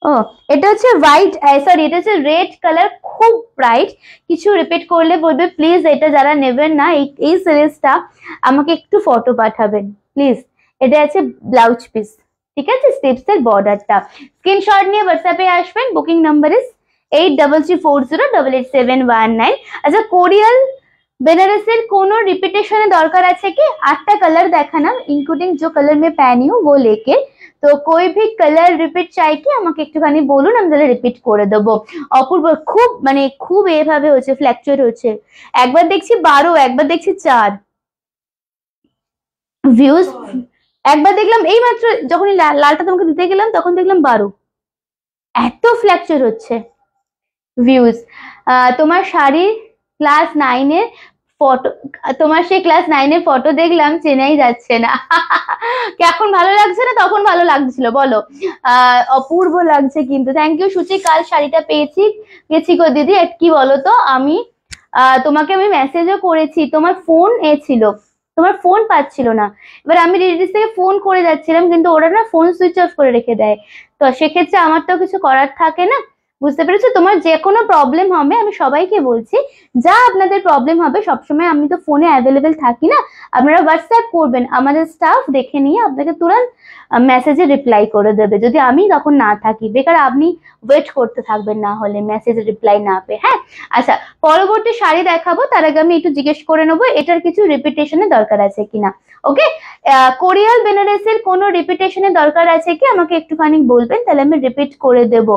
ও এটা হচ্ছে হোয়াইট, সরি এটা হচ্ছে রেড কালার, খুব ব্রাইট। কিছু রিপিট করলে বলবে প্লিজ, এটা যারা নেবেন না এই সিরিজটা আমাকে একটু ফটো পাঠাবেন প্লিজ। এটা আছে ব্লাউজ পিস, ঠিক আছে, স্লিভস এর বর্ডারটা। স্ক্রিনশট নিয়ে হোয়াটসঅ্যাপে আসবেন, বুকিং নাম্বার ইজ 8340888719। আচ্ছা কোরিয়াল बेनारसेर कोनो रिपीटेशन दरकार আছে কি? 8টা कलर देखाना इंक्लूडिंग जो कलर में पहनी हूँ वो लेके তো कोई भी কালার রিপিট চাই কি আমাকে একটুখানি বলুন, আমি তাহলে রিপিট করে দেবো। অপূর্ব খুব মানে খুব এভাবে হচ্ছে, ফ্ল্যাকচুয়েট হচ্ছে। একবার দেখছি 12, একবার দেখছি 4 ভিউজ। একবার দেখলাম এই মাত্র যখন লালটা তোমাকে দিতে গেলাম তখন দেখলাম 12। এত ফ্ল্যাকচুয়েট হচ্ছে ভিউজ। তোমার শাড়ির ক্লাস 9-এর ফটো, তোমার সেই ক্লাস 9-এর ফটো দেখলাম, চেনাই যাচ্ছে না। এখন ভালো লাগছে না, তখন ভালো লাগছিল বলো? অপূর্ব লাগছে কিন্তু। থ্যাংক ইউ সুচি, কাল শাড়িটা পেয়েছি গেছি গো দিদি। কি বলো তো, আমি তোমাকে আমি মেসেজও করেছি, তোমার ফোন ছিল, তোমার ফোন পাচ্ছিল না। এবার আমি রিলেটিভস থেকে ফোন করে যাচ্ছিলাম, কিন্তু ওরা না ফোন সুইচ অফ করে রেখে দেয়। তো সেক্ষেত্রে আমার তো কিছু করার থাকে না, বুঝতে পেরেছো? তোমার যে কোনো প্রবলেম হবে, আমি সবাইকে বলছি, যা আপনাদের প্রবলেম হবে সবসময় আমি তো ফোনে অ্যাভেলেবেল থাকি না, আপনারা হোয়াটসঅ্যাপ করবেন, আমাদের স্টাফ দেখে নিয়ে আপনাকে তুরন্ত মেসেজে রিপ্লাই করে দেবে, যদি আমি তখন না থাকি। বেকার আপনি ওয়েট করতে থাকবেন না হলে মেসেজে রিপ্লাই না পেয়ে। হ্যাঁ, আচ্ছা, পরবর্তী শাড়ি দেখাবো তার আগে আমি একটু জিজ্ঞেস করে নেবো এটার কিছু রিপিটেশনের দরকার আছে কিনা। ওকে, কোরিয়াল বেনারসির কোনো রিপিটেশনের দরকার আছে কি আমাকে একটুখানি বলবেন, তাহলে আমি রিপিট করে দেব।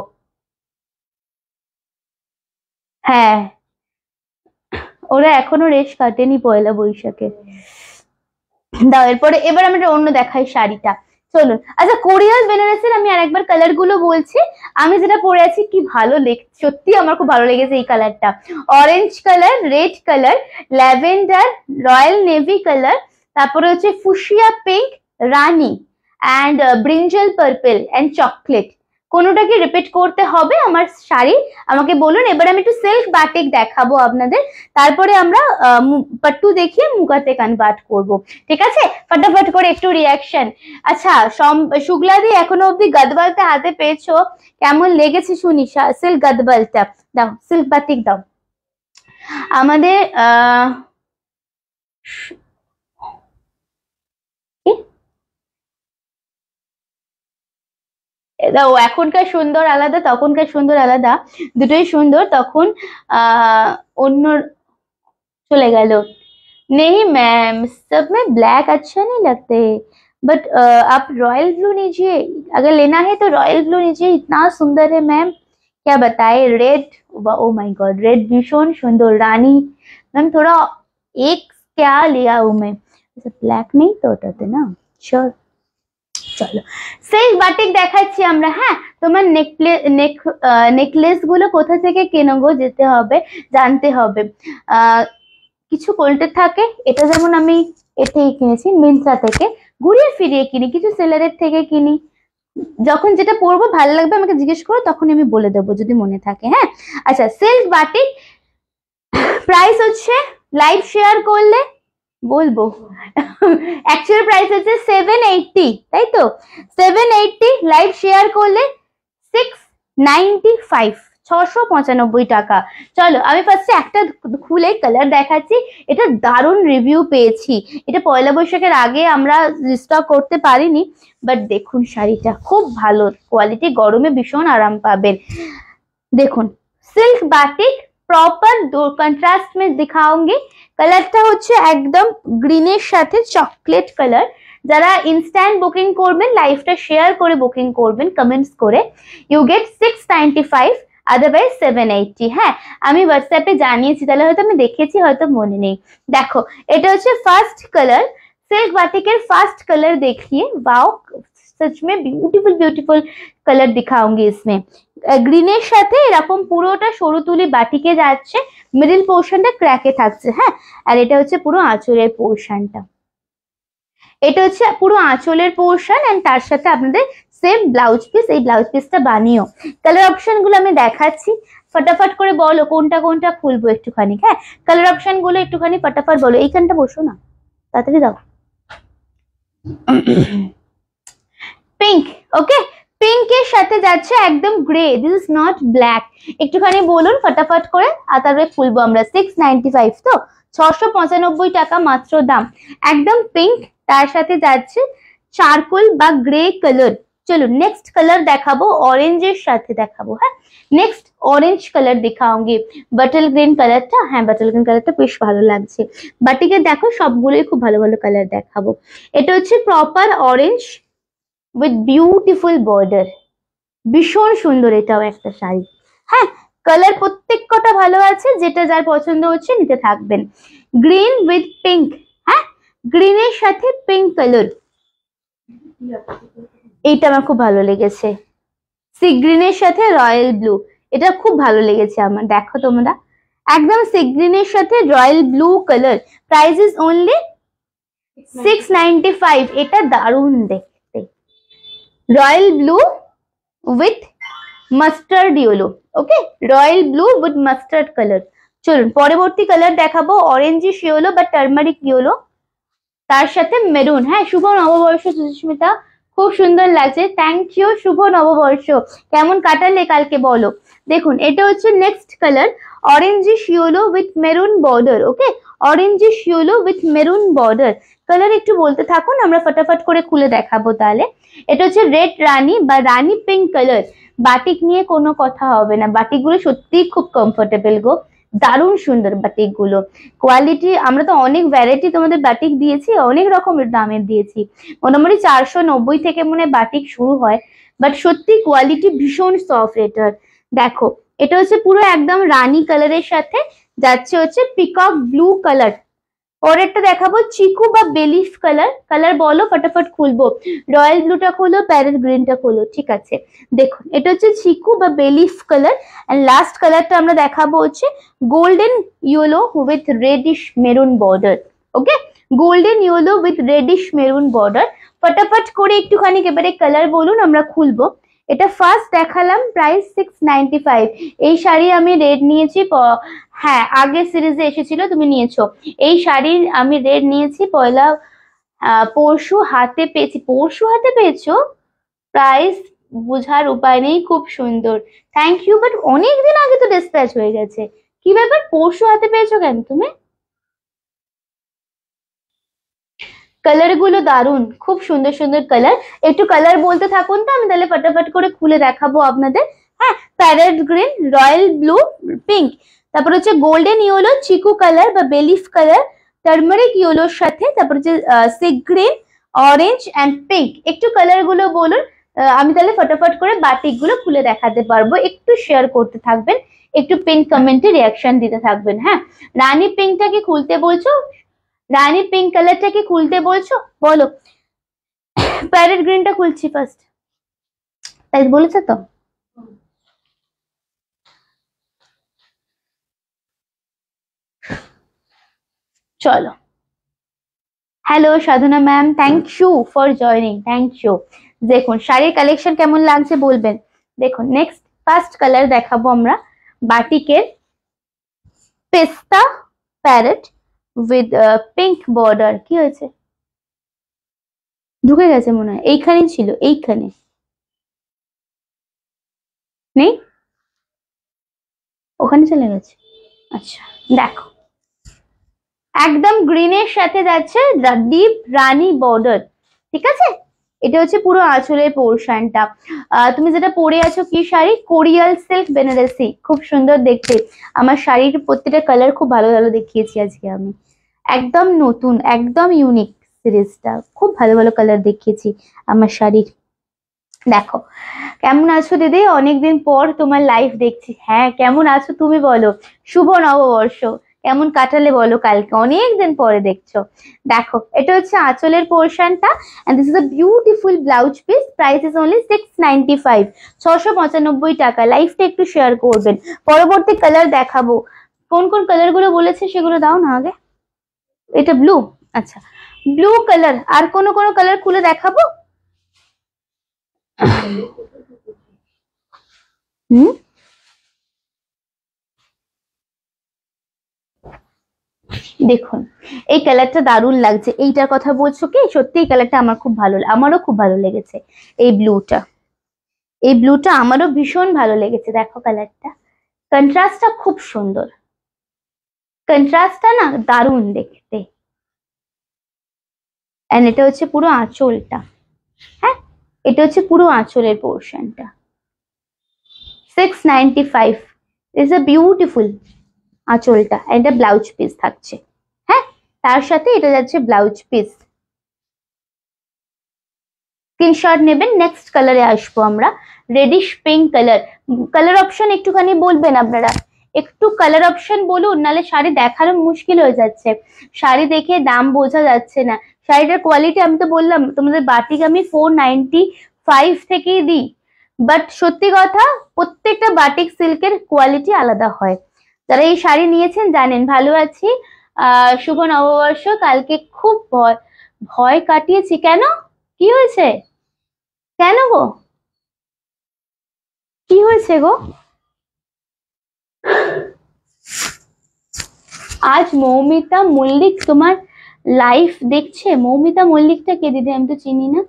হ্যাঁ, ওরা এখনো রেশ কাটেনি পয়লা বৈশাখে। দাও, এরপরে এবার আমরা অন্য দেখাই শাড়িটা, চলুন। আচ্ছা, কোরিয়াল বেনারসির আমি আরেকবার কালার গুলো বলছি। আমি যেটা পরে আছি কি ভালো সত্যি আমার খুব ভালো লেগেছে এই কালারটা। Orange colour, red colour, lavender, royal navy colour, তারপরে হচ্ছে ফুশিয়া পিঙ্ক, রানী and brinjal purple and chocolate. কোনোটাকে রিপিট করতে হবে আমার শাড়ি, আমাকে বলুন। এবার আমি একটু সিল্ক বাটিক দেখাবো আপনাদের, তারপরে আমরা পাট্টু দেখিয়ে মুগাতে কনভার্ট করব। ঠিক আছে, ফটাফট করে একটু রিয়াকশন। আচ্ছা, শুক্লাদি এখনো অব্দি গদবালটা হাতে পেয়েছো, কেমন লেগেছে শুনি সিল্ক গদবালটা। দাও, সিল্ক বাটিক দাও আমাদের। এখনকার সুন্দর আলাদা, তখনকার সুন্দর আলাদা, দুটোই সুন্দর। তখন অন্য চলে গেল। नहीं मैम, सब में ब्लैक अच्छा नहीं लगते, बट आप रॉयल ब्लू लीजिए, अगर लेना है तो रॉयल ब्लू लीजिए, इतना सुंदर है मैम, क्या बताए। Red, oh my God, red भीषण सुंदर। रानी मैम थोड़ा एक क्या लिया हूँ मैं, ब्लैक नहीं तो होता ना। श्योर, চলো সিল্ক বাটিক দেখাচ্ছি আমরা। হ্যাঁ, তোমার নেকলেস গুলো কোথা থেকে কেনো গো, যেতে হবে, জানতে হবে। কিছু কোল্টে থাকে, এটা যেমন আমি এতেই কিনেছি মিন্ত্রা থেকে, ঘুরিয়ে ফিরিয়ে কিনি, কিছু সেলারের থেকে কিনি। যখন যেটা পরবো ভালো লাগবে আমাকে জিজ্ঞেস করো, তখন আমি বলে দেবো যদি মনে থাকে। হ্যাঁ, আচ্ছা, সিল্ক বাটিক প্রাইস হচ্ছে, লাইভ শেয়ার করলে বলবো, অ্যাকচুয়াল প্রাইস হচ্ছে 780, তাই তো? 780, লাইভ শেয়ার করলে 695, 695 টাকা। চলো আমি ফার্স্টে একটা খুলে কালার দেখাচ্ছি, এটা দারুণ রিভিউ পেয়েছি। এটা পয়লা বৈশাখের আগে আমরা রিস্টক করতে পারিনি, বাট দেখুন শাড়িটা খুব ভালো কোয়ালিটি, গরমে ভীষণ আরাম পাবেন। দেখুন, সিল্ক বাটিক প্রপার কন্ট্রাস্ট में दिखाऊंगी। কালারটা হচ্ছে একদম গ্রিনের সাথে চকলেট কালার। যারা ইনস্ট্যান্ট বুকিং করবেন, লাইভটা শেয়ার করে বুকিং করবেন কমেন্টস করে, ইউ গেট 695, আদারওয়াইজ 780। হ্যাঁ, আমি হোয়াটসঅ্যাপে জানিয়েছি, তাহলে হয়তো আমি দেখেছি, হয়তো মনে নেই। দেখো, এটা হচ্ছে ফার্স্ট কালার, सिल्क बाटिकेर फास्ट कलर देखिए, वाओ, सच में ब्यूटीफुल ब्यूटीफुल कलर दिखाऊंगी इसमें। গ্রিনের সাথে এরকম পুরোটা সরু তুলি বাটিকে যাচ্ছে, মিডল পোর্শনটা ক্র্যাকে থাকছে। হ্যাঁ, আর এটা হচ্ছে পুরো আঁচলের পোর্শনটা, এটা হচ্ছে পুরো আঁচলের পোর্শন, এন্ড তার সাথে আপনাদের সেম ব্লাউজ পিস। এই ব্লাউজ পিসটা বানিও। কালার অপশন গুলো আমি দেখাচ্ছি, ফটাফট করে বলো কোনটা কোনটা খুলবো একটুখানি। হ্যাঁ, কালার অপশন গুলো একটুখানি ফটাফট বলো। এইখানটা বসো না, তাড়াতাড়ি দাও। পিঙ্ক, ওকে, পিঙ্কের সাথে যাচ্ছে একদম grey, this is not black. একটুখানি বলুন ফটাফট করে, আর তারপরে খুলবো আমরা। 695 তো, 695 টাকা মাত্র দাম, একদম পিঙ্ক। তার সাথে যাচ্ছে চারকোল বা গ্রে কালার। চলো নেক্সট কালার দেখাবো, অরেঞ্জের সাথে দেখাবো। হ্যাঁ, নেক্সট অরেঞ্জ কালার দেখাওঙ্গি, বাটল গ্রিন কালারটা। হ্যাঁ, বাটল গ্রিন কালারটা বেশ ভালো লাগছে। বাটিকে দেখো সবগুলোই খুব ভালো ভালো কালার দেখাবো। এটা হচ্ছে proper orange, with beautiful border. ভীষণ সুন্দর এটাও একটা শাড়ি। হ্যাঁ, কালার প্রত্যেক কটা ভালো আছে, যেটা যার পছন্দ হচ্ছে নিতে থাকবেন। গ্রিন উইথ পিঙ্ক, হ্যাঁ গ্রিনের সাথে পিঙ্ক কালার, এইটা আমার খুব ভালো লেগেছে। সি গ্রিনের সাথে রয়্যাল ব্লু, এটা খুব ভালো লেগেছে আমার। দেখো তোমরা, একদম সি গ্রিনের সাথে royal blue colour, price is only 695। এটা দারুণ দেখতে, royal blue with mustard yellow. Okay, royal blue with mustard colour. চলুন পরবর্তী কালার দেখাবো, অরেঞ্জিশ ইয়েলো বা টার্মারিক ইয়েলো, তার সাথে মেরুন। হ্যাঁ, শুভ নববর্ষ সুস্মিতা, খুব সুন্দর লাগছে, থ্যাংক ইউ। শুভ নববর্ষ, কেমন কাটালে কালকে বলো। দেখুন এটা হচ্ছে next colour, orangish yellow with maroon border. Okay, orangish yellow with maroon border. Colour একটু বলতে থাকুন, আমরা ফটাফট করে খুলে দেখাবো তাহলে। এটা হচ্ছে রেড রানী বা রানী পিঙ্ক কালার। বাটিক নিয়ে কোনো কথা হবে না, বাটিকগুলো সত্যিই খুব কমফোর্টেবল গো, দারুণ সুন্দর বাটিক গুলো। কোয়ালিটি, আমরা তো অনেক ভ্যারাইটি তোমাদের বাটিক দিয়েছি, অনেক রকমের দামের দিয়েছি, মোটামুটি 490 থেকে মনে হয় বাটিক শুরু হয়, বাট সত্যি কোয়ালিটি ভীষণ সফট এটার। দেখো এটা হচ্ছে পুরো একদম রানী কালারের সাথে যাচ্ছে হচ্ছে পিকক ব্লু কালার। পরেরটা দেখাবো চিকু বা বেলিফ কালার। কালার বলো, ফটাফট খুলবো। রয়্যাল ব্লুটা খোলো, প্যারেট গ্রিনটা খোলো, ঠিক আছে। দেখুন এটা হচ্ছে চিকু বা বেলিফ কালার। এন্ড লাস্ট কালারটা আমরা দেখাবো হচ্ছে golden yellow with radish maroon border. Okay, golden yellow with radish maroon border. ফটাফট করে একটুখানি এবারে কালার বলুন, আমরা খুলবো। এটা ফার্স্ট দেখালাম, প্রাইস 695। এই শাড়ি আমি রেড নিয়েছি, হ্যাঁ আগের সিরিজে এসেছিল, তুমি নিয়েছো। এই শাড়ির আমি রেড নিয়েছি পয়লা পরশু হাতে পেয়েছি। পরশু হাতে পেয়েছো, প্রাইস বোঝার উপায় নেই, খুব সুন্দর, থ্যাংক ইউ। বাট অনেকদিন আগে তো ডিসপ্যাচ হয়ে গেছে, কি ব্যাপার পরশু হাতে পেয়েছো কেন তুমি? কালার গুলো দারুন, খুব সুন্দর সুন্দর কালার। একটু কালার বলতে থাকুন তো, আমি তাহলে ফটাফট করে খুলে দেখাবো আপনাদের। হ্যাঁ, parrot green, royal blue, pink, তারপর হচ্ছে গোল্ডেন ইয়েলো, চিকু কালার বা বেলিফ কালার, টার্মারিক ইয়েলোর সাথে, তারপর হচ্ছে sea green, orange and pink. একটু কালার গুলো বলুন, আমি তাহলে ফটাফট করে বাটিক গুলো খুলে দেখাতে পারবো। একটু শেয়ার করতে থাকবেন, একটু পিন কমেন্টে রিয়াকশন দিতে থাকবেন। হ্যাঁ, রানী পিঙ্কটা কি খুলতে বলছো? রানী পিঙ্ক কালারটা কি খুলতে বলছো বলো। প্যারেট গ্রিনটা খুলছি ফার্স্ট, তাই বলেছে তো। চলো, hello Sadhana ma'am, thank you for joining, thank you. দেখুন শাড়ির কালেকশন কেমন লাগছে বলবেন। দেখুন নেক্সট ফার্স্ট কালার দেখাবো আমরা, বাটিকের পেস্তা প্যারেট উইথ পিঙ্ক বর্ডার। কি হয়েছে, ঢুকে গেছে মনে হয়, এইখানেই ছিল, এইখানে নেই, ওখানে চলে গেছে। আচ্ছা দেখো, একদম গ্রিনের সাথে যাচ্ছে ডিপ রানী বর্ডার, ঠিক আছে। এটা হচ্ছে পুরো আঁচলের পোর্শনটা। তুমি যেটা পরে আছো কি শাড়ি, কোরিয়াল সিল্ক বেনারসি, খুব সুন্দর দেখতে। আমার শাড়ির প্রত্যেকটা কালার খুব ভালো ভালো দেখিয়েছি আজকে আমি, একদম নতুন, একদম ইউনিক সিরিজটা, খুব ভালো ভালো কালার দেখিয়েছি আমার শাড়ির। দেখো কেমন আছো দিদি, অনেকদিন পর তোমার লাইভ দেখছি। হ্যাঁ কেমন আছো তুমি বলো, শুভ নববর্ষ, কেমন কাটালে বলো কালকে, অনেকদিন পরে দেখছো। দেখো এটা হচ্ছে আঁচলের পোর্শনটা, and this is a beautiful blouse piece, price is only 695, 695 টাকা। লাইভটা একটু শেয়ার করবেন। পরবর্তী কালার দেখাবো, কোন কোন কালার গুলো বলেছে সেগুলো দাও না আগে। এটা ব্লু, আচ্ছা ব্লু কালার, আর কোন কোন কালার খুলে দেখাবো। হুম, দেখুন এই কালারটা দারুণ লাগছে। এইটার কথা বলছো কি, সত্যি এই কালারটা আমার খুব ভালো, আমারও খুব ভালো লেগেছে। এই ব্লুটা, এই ব্লুটা আমারও ভীষণ ভালো লেগেছে। দেখো কালারটা, কন্ট্রাস্টটা খুব সুন্দর, কন্ট্রাস্টটা না দারুণ দেখতে। এন্ড এটা হচ্ছে পুরো আঁচলটা, হ্যাঁ এটা হচ্ছে পুরো আঁচলের পোর্শনটা। 695 ইজ আ বিউটিফুল আঁচলটা, এটা ব্লাউজ পিস থাকছে। হ্যাঁ, তার সাথে এটা যাচ্ছে ব্লাউজ পিস। স্ক্রিনশট নেবেন। নেক্সট কালারে আসবো আমরা, radish pink colour. Colour option একটুখানি বলবেন আপনারা, একটু কালার অপশন বলুন, নালে শাড়ি দেখানো মুশকিল হয়ে যাচ্ছে, শাড়ি দেখে দাম বোঝা যাচ্ছে না। শাড়িটার কোয়ালিটি আমি তো বললাম তোমাদের, বাটিক আমি 495 থেকেই দিই, বাট সত্যি কথা প্রত্যেকটা বাটিক সিল্কের কোয়ালিটি আলাদা হয়। যারা এই শাড়ি নিয়েছেন জানেন। ভালো আছি, শুভ নববর্ষ। কালকে খুব ভয় ভয় কাটিয়েছি। কেন, কি হয়েছে, কেন গো, কি হয়েছে গো? আজ মৌমিতা মল্লিক তোমার লাইফ দেখছে। মৌমিতা মল্লিকটা কে দিদি, আমি তো চিনি না।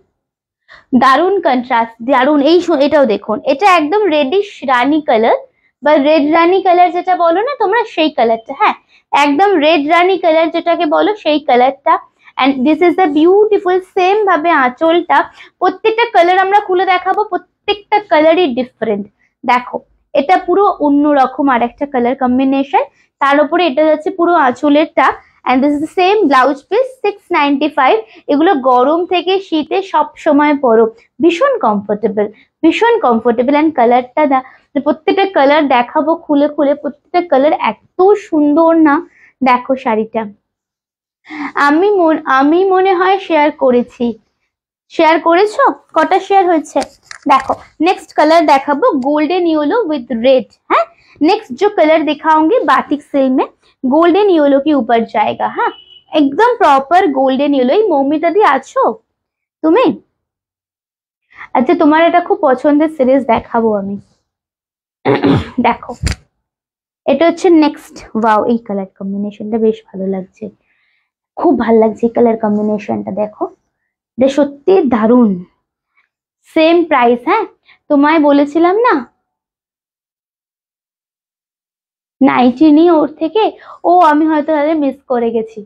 দারুন কন্ট্রাস্ট, দারুন। এটাও দেখুন, এটা একদম রেডিশ রানী কালার বা রেড রানী কালার যেটা বলো না তোমরা, সেই কালারটা। হ্যাঁ, একদম রেড রানী কালার যেটাকে বলো সেই কালারটা। And this is the beautiful. Same ভাবে আঁচলটা, প্রত্যেকটা কালার আমরা খুলে দেখাবো, প্রত্যেকটা কালারই ডিফারেন্ট। দেখো, এটা পুরো অন্যরকম আর একটা কালার কম্বিনেশন, তার উপরে এটা যাচ্ছে পুরো আঁচলেরটা। And this is same blouse piece, 695। এগুলো গরম থেকে শীতে সব সময় পরো, ভীষণ কমফোর্টেবল, ভীষণ কমফোর্টেবল। অ্যান্ড কালারটা প্রত্যেকটা কালার দেখাবো খুলে খুলে, প্রত্যেকটা কালার এত সুন্দর না। দেখো শাড়িটা আমি মনে হয় শেয়ার করেছি। শেয়ার করেছো? কটা শেয়ার হয়েছে देखो। नेक्स्ट कलर देखाबो गोल्डन येलो विद रेड। है, नेक्स्ट जो कलर दिखाऊंगी बाटिक सिल्क में गोल्डन येलो के ऊपर जाएगा। हाँ, एकदम प्रॉपर गोल्डन येलो। मौमिता दी आछो তুমি? আচ্ছা, তোমার এটা খুব পছন্দের সিরিজ দেখাবো আমি। দেখো, এটা হচ্ছে নেক্সট। ওয়াও, এই কালার কম্বিনেশনটা বেশ ভালো লাগছে, খুব ভালো লাগছে এই কালার কম্বিনেশনটা। দেখো, এটা সত্যি দারুণ। Same price. হ্যাঁ, তোমায় বলেছিলাম না নাইটি নি ওর থেকে। ও, আমি হয়তো তাহলে মিস করে গেছি।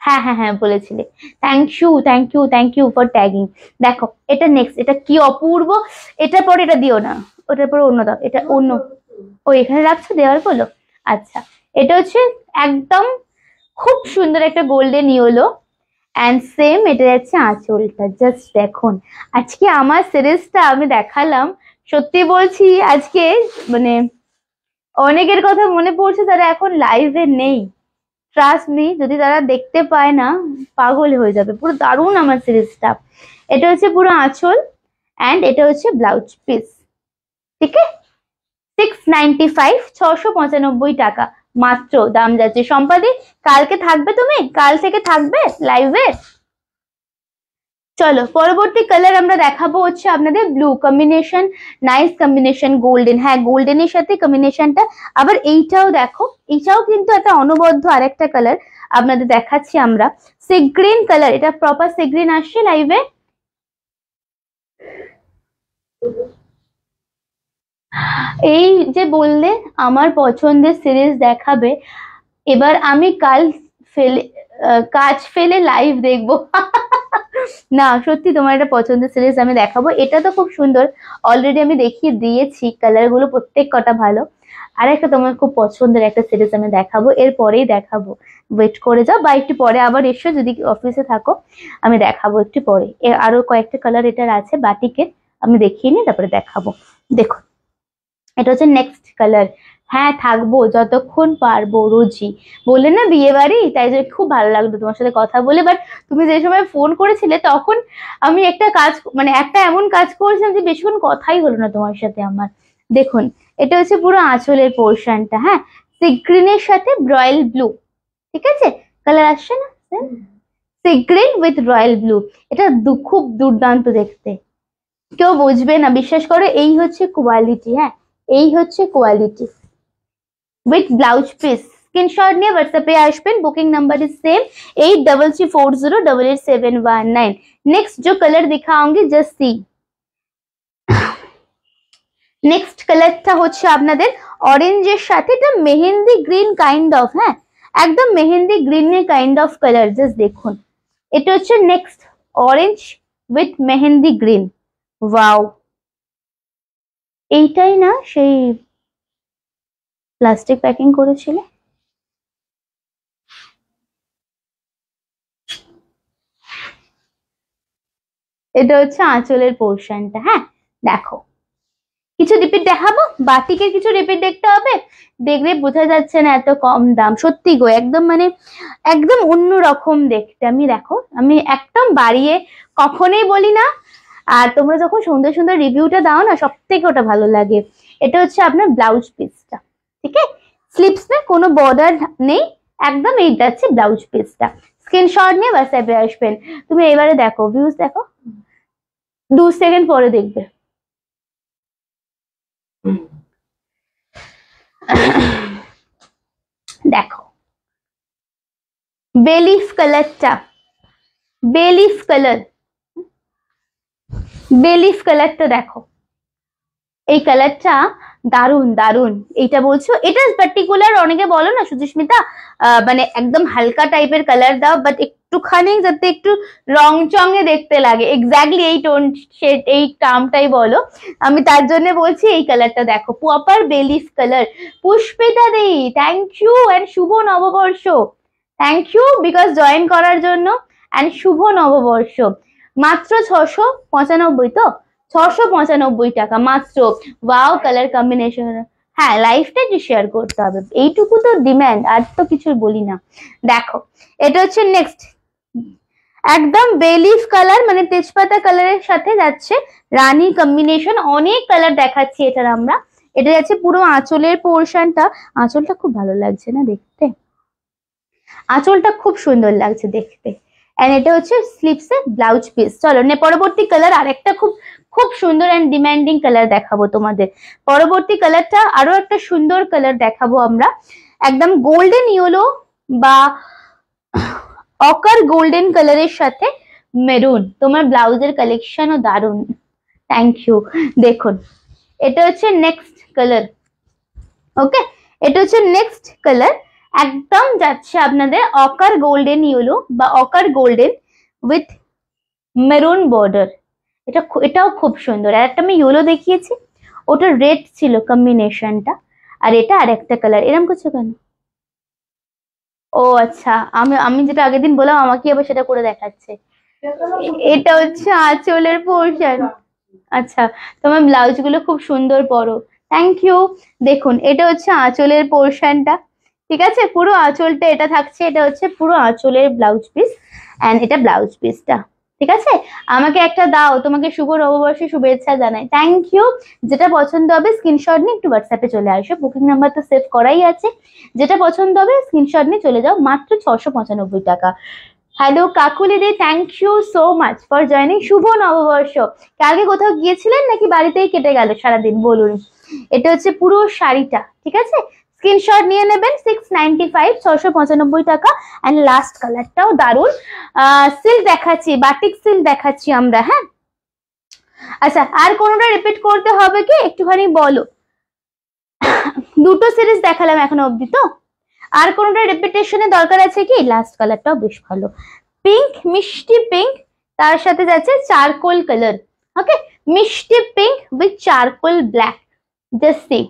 হ্যাঁ হ্যাঁ হ্যাঁ, বলেছিলে। Thank you, thank you, thank you for tagging. দেখো, এটা নেক্সট, এটা কি অপূর্ব। এটার পরে এটা দিও না, ওটার পরে অন্য দাও, এটা অন্য। ও এখানে রাখছো, দেওয়ার বলো। আচ্ছা, এটা হচ্ছে একদম খুব সুন্দর একটা গোল্ডেন ইয়েলো। অ্যান্ড সেম এটা যাচ্ছে আঁচলটা। জাস্ট দেখুন, আজকে আমার সিরিজটা আমি দেখালাম, সত্যি বলছি আজকে মানে অনেকের কথা মনে পড়ছে, তারা এখন লাইভে নেই। ট্রাস্ট মি, যদি তারা দেখতে পায় না পাগল হয়ে যাবে। পুরো দারুণ আমার সিরিজটা। এটা হচ্ছে পুরো আঁচল, অ্যান্ড এটা হচ্ছে ব্লাউজ পিস। ঠিক আছে, 695, 695 টাকা মাত্র দাম যাচ্ছে। সম্পাদি, কালকে থাকবে তুমি? কাল থেকে থাকবে লাইভে? চলো পরবর্তী কালার আমরা দেখাবো হচ্ছে আপনাদের blue combination, nice combination, golden. হ্যাঁ, গোল্ডেনের সাথে কম্বিনেশনটা। আবার এইটাও দেখো, এইটাও কিন্তু একটা অনবদ্য আরেকটা কালার আপনাদের দেখাচ্ছি আমরা। সি গ্রিন কালার, এটা প্রপার সি গ্রিন আসছে লাইভে। এই যে বললে আমার পছন্দের সিরিজ দেখাবে, এবার আমি কাল ফেলে কাজ ফেলে লাইভ দেখবো। না সত্যি, তোমার এটা পছন্দের সিরিজ আমি দেখাবো। এটা তো খুব সুন্দর, অলরেডি আমি দেখিয়ে দিয়েছি, কালার গুলো প্রত্যেক কটা ভালো। আর একটা তোমার খুব পছন্দের একটা সিরিজ আমি দেখাবো, এর পরেই দেখাবো। ওয়েট করে যাও, বা একটু পরে আবার এসো যদি অফিসে থাকো, আমি দেখাবো একটু পরে। আরো কয়েকটা কালার এটার আছে বাটিকের, আমি দেখিয়ে নিই তারপরে দেখাবো। দেখো, এটা হচ্ছে নেক্সট কালার। হ্যাঁ, থাকবো যতক্ষণ পারবো, রোজই। বললে না বিয়ে বাড়ি, তাই যে খুব ভালো লাগলো তোমার সাথে কথা বলে। বাট তুমি যে সময় ফোন করেছিলে তখন আমি একটা কাজ, মানে একটা এমন কাজ করেছিলাম যে বেশিক্ষণ কথাই হলো না তোমার সাথে আমার। দেখুন, এটা হচ্ছে পুরো আঁচলের পোর্শনটা। হ্যাঁ, সি গ্রিনের সাথে রয়্যাল ব্লু। ঠিক আছে, কালার আসছে না, sea green with royal blue. এটা খুব দুর্দান্ত দেখতে, কেউ বুঝবে না, বিশ্বাস করো। এই হচ্ছে কোয়ালিটি। হ্যাঁ, এই হচ্ছে quality with blouse piece. Screenshot নিয়ে হোয়াটসঅ্যাপে আসবেন। Booking number is same 8334088719। Next जो कलर दिखाऊंगी जस्ट सी। নেক্সট কালারটা হচ্ছে আপনাদের অরেঞ্জের সাথে, এটা মেহেন্দি গ্রিন কাইন্ড অফ। হ্যাঁ, একদম মেহেন্দি গ্রিনের কাইন্ড অফ কালার। জাস্ট দেখুন, এটা হচ্ছে next orange with mehndi green. Wow, এইটাই না সেই প্লাস্টিক প্যাকিং করেছিল? এটা হচ্ছে আঁচলের পোর্শনটা। হ্যাঁ দেখো, কিছু রিপিট দেখাবো, বাটিকের কিছু রিপিট দেখতে হবে, দেখলে বোঝা যাচ্ছে না এত কম দাম। সত্যি গো, একদম মানে একদম অন্য রকম দেখতে। আমি দেখো, আমি একদম বাড়িয়ে কখনোই বলি না, আর তোমরা যখন সুন্দর সুন্দর রিভিউটা দাও না, সব থেকে ওটা ভালো লাগে। এটা হচ্ছে আপনার ব্লাউজ পিসটা, ঠিক আছে? স্লিপস में কোনো বর্ডার নেই, একদম এই যাচ্ছে ব্লাউজ পিসটা। স্ক্রিনশট নিয়ে হোয়াটসঅ্যাপে আসবেন। তুমি এবারে দেখো, ভিউজ দেখো, 2 সেকেন্ড পরে দেখবে। দেখো বেলিফ কালারটা, বেলিফ কালার, বেলিফ কালারটা দেখো, এই কালারটা দারুন দারুন। এইটা বলছো, এটা পার্টিকুলার অনেকে বলো না সুচিস্মিতা, মানে একদম হালকা টাইপের কালার দাও, বাট একটুখানি যাতে একটু রং চঙে দেখতে লাগে, এক্স্যাক্টলি এই টোন শেড, এই টার্মটাই বলো। আমি তার জন্য বলছি এই কালারটা দেখো, প্রপার বেলিফ colour. Pushpita di, thank you, and শুভ নববর্ষ। থ্যাংক ইউ বিকজ জয়েন করার জন্য, এন্ড শুভ নববর্ষ। মাত্র 695, তো 695 টাকা মাত্র। Wow colour combination. হ্যাঁ, লাইফটা একটু শেয়ার করতে হবে, এইটুকু তো ডিম্যান্ড, আর তো কিছু বলি না। দেখো এটা হচ্ছে নেক্সট, একদম বেলিফ কালার, মানে তেজপাতা কালারের সাথে যাচ্ছে রানী কম্বিনেশন। অনেক কালার দেখাচ্ছি এটার আমরা। এটা যাচ্ছে পুরো আঁচলের পোর্শনটা। আঁচলটা খুব ভালো লাগছে না দেখতে, আঁচলটা খুব সুন্দর লাগছে দেখতে। এন্ড এটা হচ্ছে স্লিপসের ব্লাউজ পিস। চলো পরবর্তী কালার, আরেকটা খুব খুব সুন্দর এন্ড ডিমান্ডিং কালার দেখাবো তোমাদের। পরবর্তী কালারটা আরো একটা সুন্দর কালার দেখাবো আমরা, একদম গোল্ডেন ইয়েলো বা অকার গোল্ডেন কালারের সাথে মেরুন। তোমার ব্লাউজের কালেকশনও দারুন, থ্যাংক ইউ। দেখুন এটা হচ্ছে নেক্সট কালার, ওকে, এটা হচ্ছে নেক্সট কালার। একদম যাচ্ছে আপনাদের অকার গোল্ডেন ইয়েলো বা অকার গোল্ডেন উইথ মেরুন বর্ডার। এটাও খুব সুন্দর। আর একটা আমি ইয়েলো দেখিয়েছি, ওটা রেড ছিল কম্বিনেশনটা, আর এটা আরেকটা কালার। এরকম করছো কেন? ও আচ্ছা, আমি যেটা আগের দিন বললাম, আমাকে আবার সেটা করে দেখাচ্ছে। এটা হচ্ছে আঁচলের পোর্শন। আচ্ছা, তোমার ব্লাউজ গুলো খুব সুন্দর পরো, থ্যাংক ইউ। দেখুন এটা হচ্ছে আঁচলের পোর্শনটা, ঠিক আছে? পুরো আঁচলটা এটা থাকছে, এটা হচ্ছে পুরো আঁচলের ব্লাউজ পিস, এন্ড এটা ব্লাউজ পিসটা, ঠিক আছে? আমাকে একটা দাও, তোমাকে শুভ নববর্ষের শুভেচ্ছা জানাই, থ্যাংক ইউ। যেটা পছন্দ হবে স্ক্রিনশট নিয়ে একটু হোয়াটসঅ্যাপে চলে আসো, বুকিং নাম্বার তো সেভ করাই আছে। যেটা পছন্দ হবে স্ক্রিনশট নিয়ে চলে যাও, মাত্র 695 টাকা। Hello Kakuli di, thank you so much for joining. শুভ নববর্ষ। কালকে কোথাও গিয়েছিলেন নাকি বাড়িতেই কেটে গেল সারাদিন বলুন? এটা হচ্ছে পুরো শাড়িটা, ঠিক আছে? স্ক্রিনশট নিয়ে নেবেন। 695, 695 টাকা। এন্ড লাস্ট কালারটাও দারুন, সিল্ক দেখাচ্ছি, বাটিক সিল্ক দেখাচ্ছি আমরা। হ্যাঁ আচ্ছা, আর কোনোটা রিপিট করতে হবে কি একটুখানি বলো? দুটো সিরিজ দেখালাম এখনো অব্দি, তো আর কোনোটা রিপিটেশনের দরকার আছে কি? লাস্ট কালারটাও বেশ ভালো, পিঙ্ক, মিষ্টি পিঙ্ক, তার সাথে যাচ্ছে চারকোল কালার। ওকে, মিষ্টি pink with charcoal black, just see,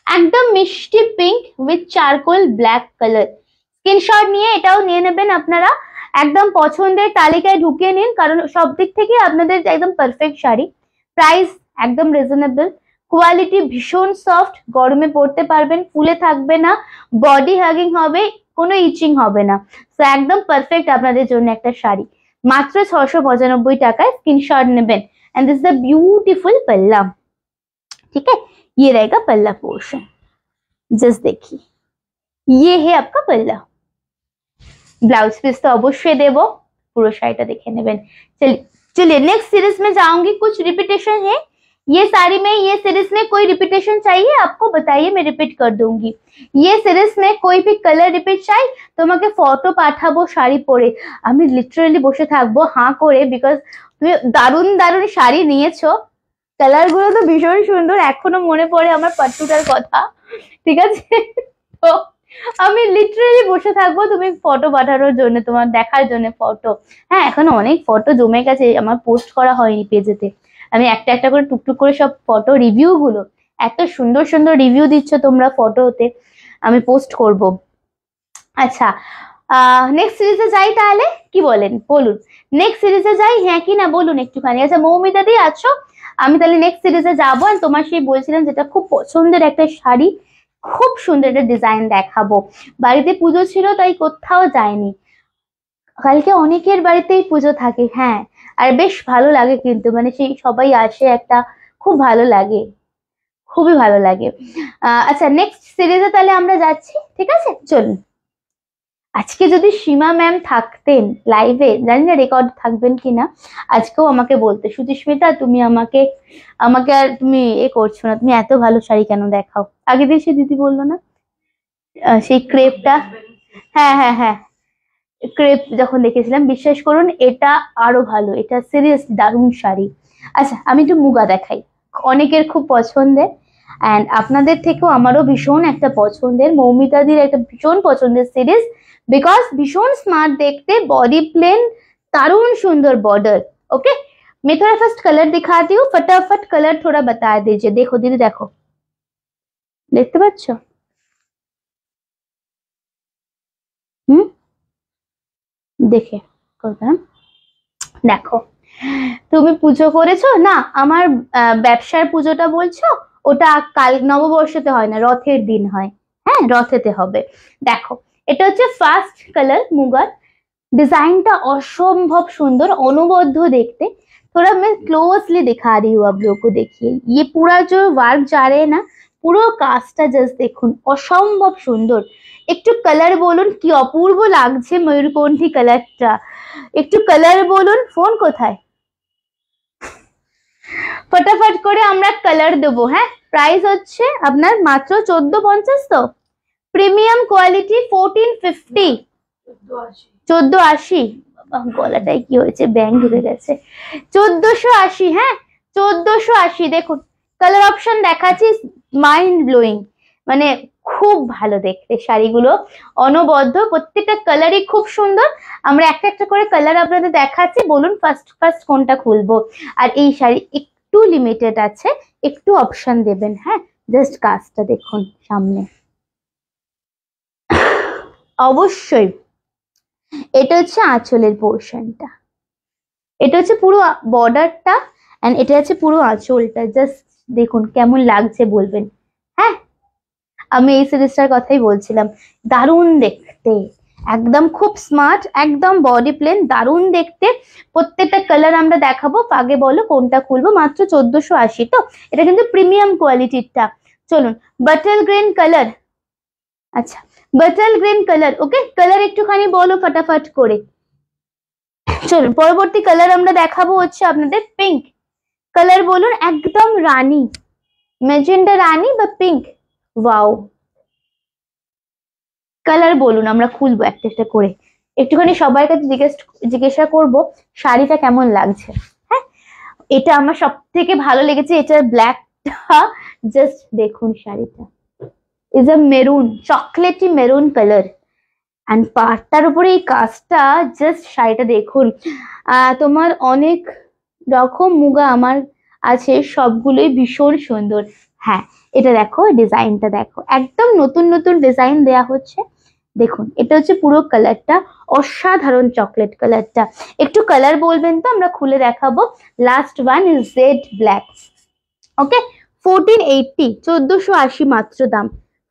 একদম মিষ্টি pink with charcoal black colour. Screenshot নিয়ে এটাও নিয়ে নেবেন আপনারা, একদম পছন্দের তালিকায় ঢুকিয়ে নিন, কারণ সব দিক থেকে আপনাদের একদম পারফেক্ট শাড়ি। প্রাইস একদম রিজনেবল, কোয়ালিটি ভীষণ সফট, গরমে পরতে পারবেন, ফুলে থাকবে না, বডি হাগিং হবে, কোনো ইচিং হবে না। তো একদম পারফেক্ট আপনাদের জন্য একটা শাড়ি, মাত্র 695 টাকায়। स्क्रीनशॉट নেবেন। And this is the beautiful पल्ला, ठीक है? ये रहेगा पल्ला पोर्शन, जस्ट देखिए, ये है आपका पल्ला। ब्लाउज पीस तो अवश्य देवो, पूरा शाড়িটা দেখে নেবেন। चलिए चलिए नेक्स्ट सीरीज में जाऊंगी, कुछ रिपीटेशन है ये सारी में। ये सीरीज में कोई रिपीटेशन चाहिए आपको बताइए, मैं रिपीट कर दूंगी। ये सीरीज में कोई भी कलर रिपीट চাই, তোমাকে ফটো পাঠাবো শাড়ি পরে, আমি লিটারালি বসে থাকবো হাঁ করে, বিকজ তুমি দারুন দারুন শাড়ি নিয়েছো, কালার গুলো তো ভীষণ সুন্দর, এখনো মনে পড়ে আমার পাট্টুটার কথা, ঠিক আছে? তো আমি লিটারালি বসে থাকবো তুমি ফটো পাঠানোর জন্য, তোমার দেখার জন্য ফটো। হ্যাঁ, এখনো অনেক ফটো জমে গেছে, আমার পোস্ট করা হয়নি পেজেতে। আমি একটা একটা করে টুকটুক করে সব ফটো রিভিউ গুলো, এত সুন্দর সুন্দর রিভিউ দিচ্ছ তোমরা ফটোতে, আমি পোস্ট করব। আচ্ছা, নেক্সট সিরিজে যাই তাহলে, কি বলেন বলুন? নেক্সট সিরিজে যাই, হ্যাঁ কি না বলুন একটুখানি। আচ্ছা মৌমিতা দি আছো, আমি তাহলে নেক্সট সিরিজে যাবো। আর তোমার সেই বলছিলাম যেটা খুব পছন্দের একটা শাড়ি, খুব সুন্দর একটা ডিজাইন দেখাবো। বাড়িতে পুজো ছিল তাই কোথাও যায়নি, কালকে অনেকের বাড়িতেই পুজো থাকে। হ্যাঁ, আর বেশ ভালো লাগে কিন্তু, মানে সেই সবাই আসে একটা, খুব ভালো লাগে, খুবই ভালো লাগে। আচ্ছা নেক্সট সিরিজে তাহলে আমরা যাচ্ছি, ঠিক আছে চলুন। আজকে যদি সীমা ম্যাম থাকতেন লাইভে, জানি না রেকর্ড থাকবেন কিনা, আজকেও আমাকে বলতে সুচিস্মিতা তুমি আমাকে আমাকে আর তুমি করছো না, তুমি এত ভালো শাড়ি কেন দেখাও। আগের দিন সে দিদি বললো না সেই ক্রেপটা, হ্যাঁ হ্যাঁ হ্যাঁ, ক্রেপ যখন দেখেছিলাম, বিশ্বাস করুন এটা আরো ভালো, এটা সিরিয়াসলি দারুণ শাড়ি। আচ্ছা আমি একটু মুগা দেখাই, অনেকের খুব পছন্দের, অ্যান্ড আপনাদের থেকেও আমারও ভীষণ একটা পছন্দের, মৌমিতাদির একটা ভীষণ পছন্দের সিরিজ, बिकॉज भीषण स्मार्ट देखते, बॉडी प्लेन, दारुण सुंदर बॉर्डर। ओके मैं थोड़ा फर्स्ट कलर दिखाती हूँ, फटाफट कलर थोड़ा बता दीजिए। देखो दीदी देखो, देखते पाচ্ছ? দেখে করবেন, দেখো তুমি পুজো করেছো না, আমার ব্যবসার পুজোটা বলছো, ওটা কাল নববর্ষতে হয় না, রথের দিন হয়। হ্যাঁ রথেতে হবে। দেখো এটা হচ্ছে ফার্স্ট কালার মুগার, डिजाइनটা असंभव सुंदर, अनुबद्ध देखते। थोड़ा मैं क्लोजली दिखा रही हूँ आप लोगों को, देखिए ये पूरा जो वर्क जा रहे हैं ना, পুরো কাজটা জাস্ট দেখুন, অসম্ভব সুন্দর। একটু কালার বলুন, কি অপূর্ব লাগছে ময়ূরকণ্ঠী কালারটা, একটু কালার বলুন। ফোন কোথায়? ফটাফট করে আমরা কালার দেবো। হ্যাঁ প্রাইস হচ্ছে আপনার মাত্র 1450, তো প্রিমিয়াম কোয়ালিটি 1450, 1480, গলাটাই কি হয়েছে, ব্যাং ঢুকে গেছে, 1480। হ্যাঁ 1480, দেখুন কালার অপশন দেখাচ্ছি, মাইন্ড ব্লোয়িং, মানে খুব ভালো দেখতে শাড়িগুলো, অনবদ্য, প্রত্যেকটা কালারই খুব সুন্দর। আমরা একটা একটা করে কালার আপনাদের দেখাচ্ছি, বলুন ফার্স্ট ফার্স্ট কোনটা খুলবো। আর এই শাড়ি একটু লিমিটেড আছে, একটু অপশন দেবেন। হ্যাঁ জাস্ট কাজটা দেখুন সামনে, অবশ্যই। এটা হচ্ছে আঁচলের পোর্শনটা, এটা হচ্ছে পুরো বর্ডারটা, এন্ড এটা হচ্ছে পুরো আঁচলটা, জাস্ট দেখুন কেমন লাগছে বলবেন। হ্যাঁ আমি এই সিরিজটার কথাই বলছিলাম, দারুণ দেখতে, একদম খুব স্মার্ট, একদম বডি প্লেন, দারুণ দেখতে। প্রত্যেকটা কালার আমরা দেখাবো, আগে বলো কোনটা খুলবো। মাত্র 1480, তো এটা কিন্তু প্রিমিয়াম কোয়ালিটিরটা। চলুন বাটল গ্রিন কালার, আচ্ছা bottle green colour, okay colour একটুখানি বলো ফটাফট করে। চলুন পরবর্তী কালার আমরা দেখাবো হচ্ছে আপনাদের পিঙ্ক কালার, বলুন একদম রানী, ম্যাজেন্ডা রানী বা পিঙ্ক, ওয়াও কালার বলুন, আমরা খুলবো একটা একটা করে, একটুখানি সবার কাছে জিজ্ঞাসা করব শাড়িটা কেমন লাগছে। হ্যাঁ এটা আমার সব থেকে ভালো লেগেছে, এটার ব্ল্যাকটা জাস্ট দেখুন, শাড়িটা is a maroon, chocolatey maroon colour, and পাড়টার উপরে এই কাজটা, জাস্ট শাড়িটা দেখুন। তোমার অনেক রকম মুগা আমার আছে, সবগুলোই ভীষণ সুন্দর। হ্যাঁ এটা দেখো, ডিজাইনটা দেখো, একদম নতুন নতুন ডিজাইন দেয়া হচ্ছে, দেখুন এটা হচ্ছে পুরো কালারটা, অসাধারণ চকলেট কালারটা। একটু কালার বলবেন তো, আমরা খুলে দেখাবো। Last one is jade black, okay 1480, 1480 মাত্র দাম,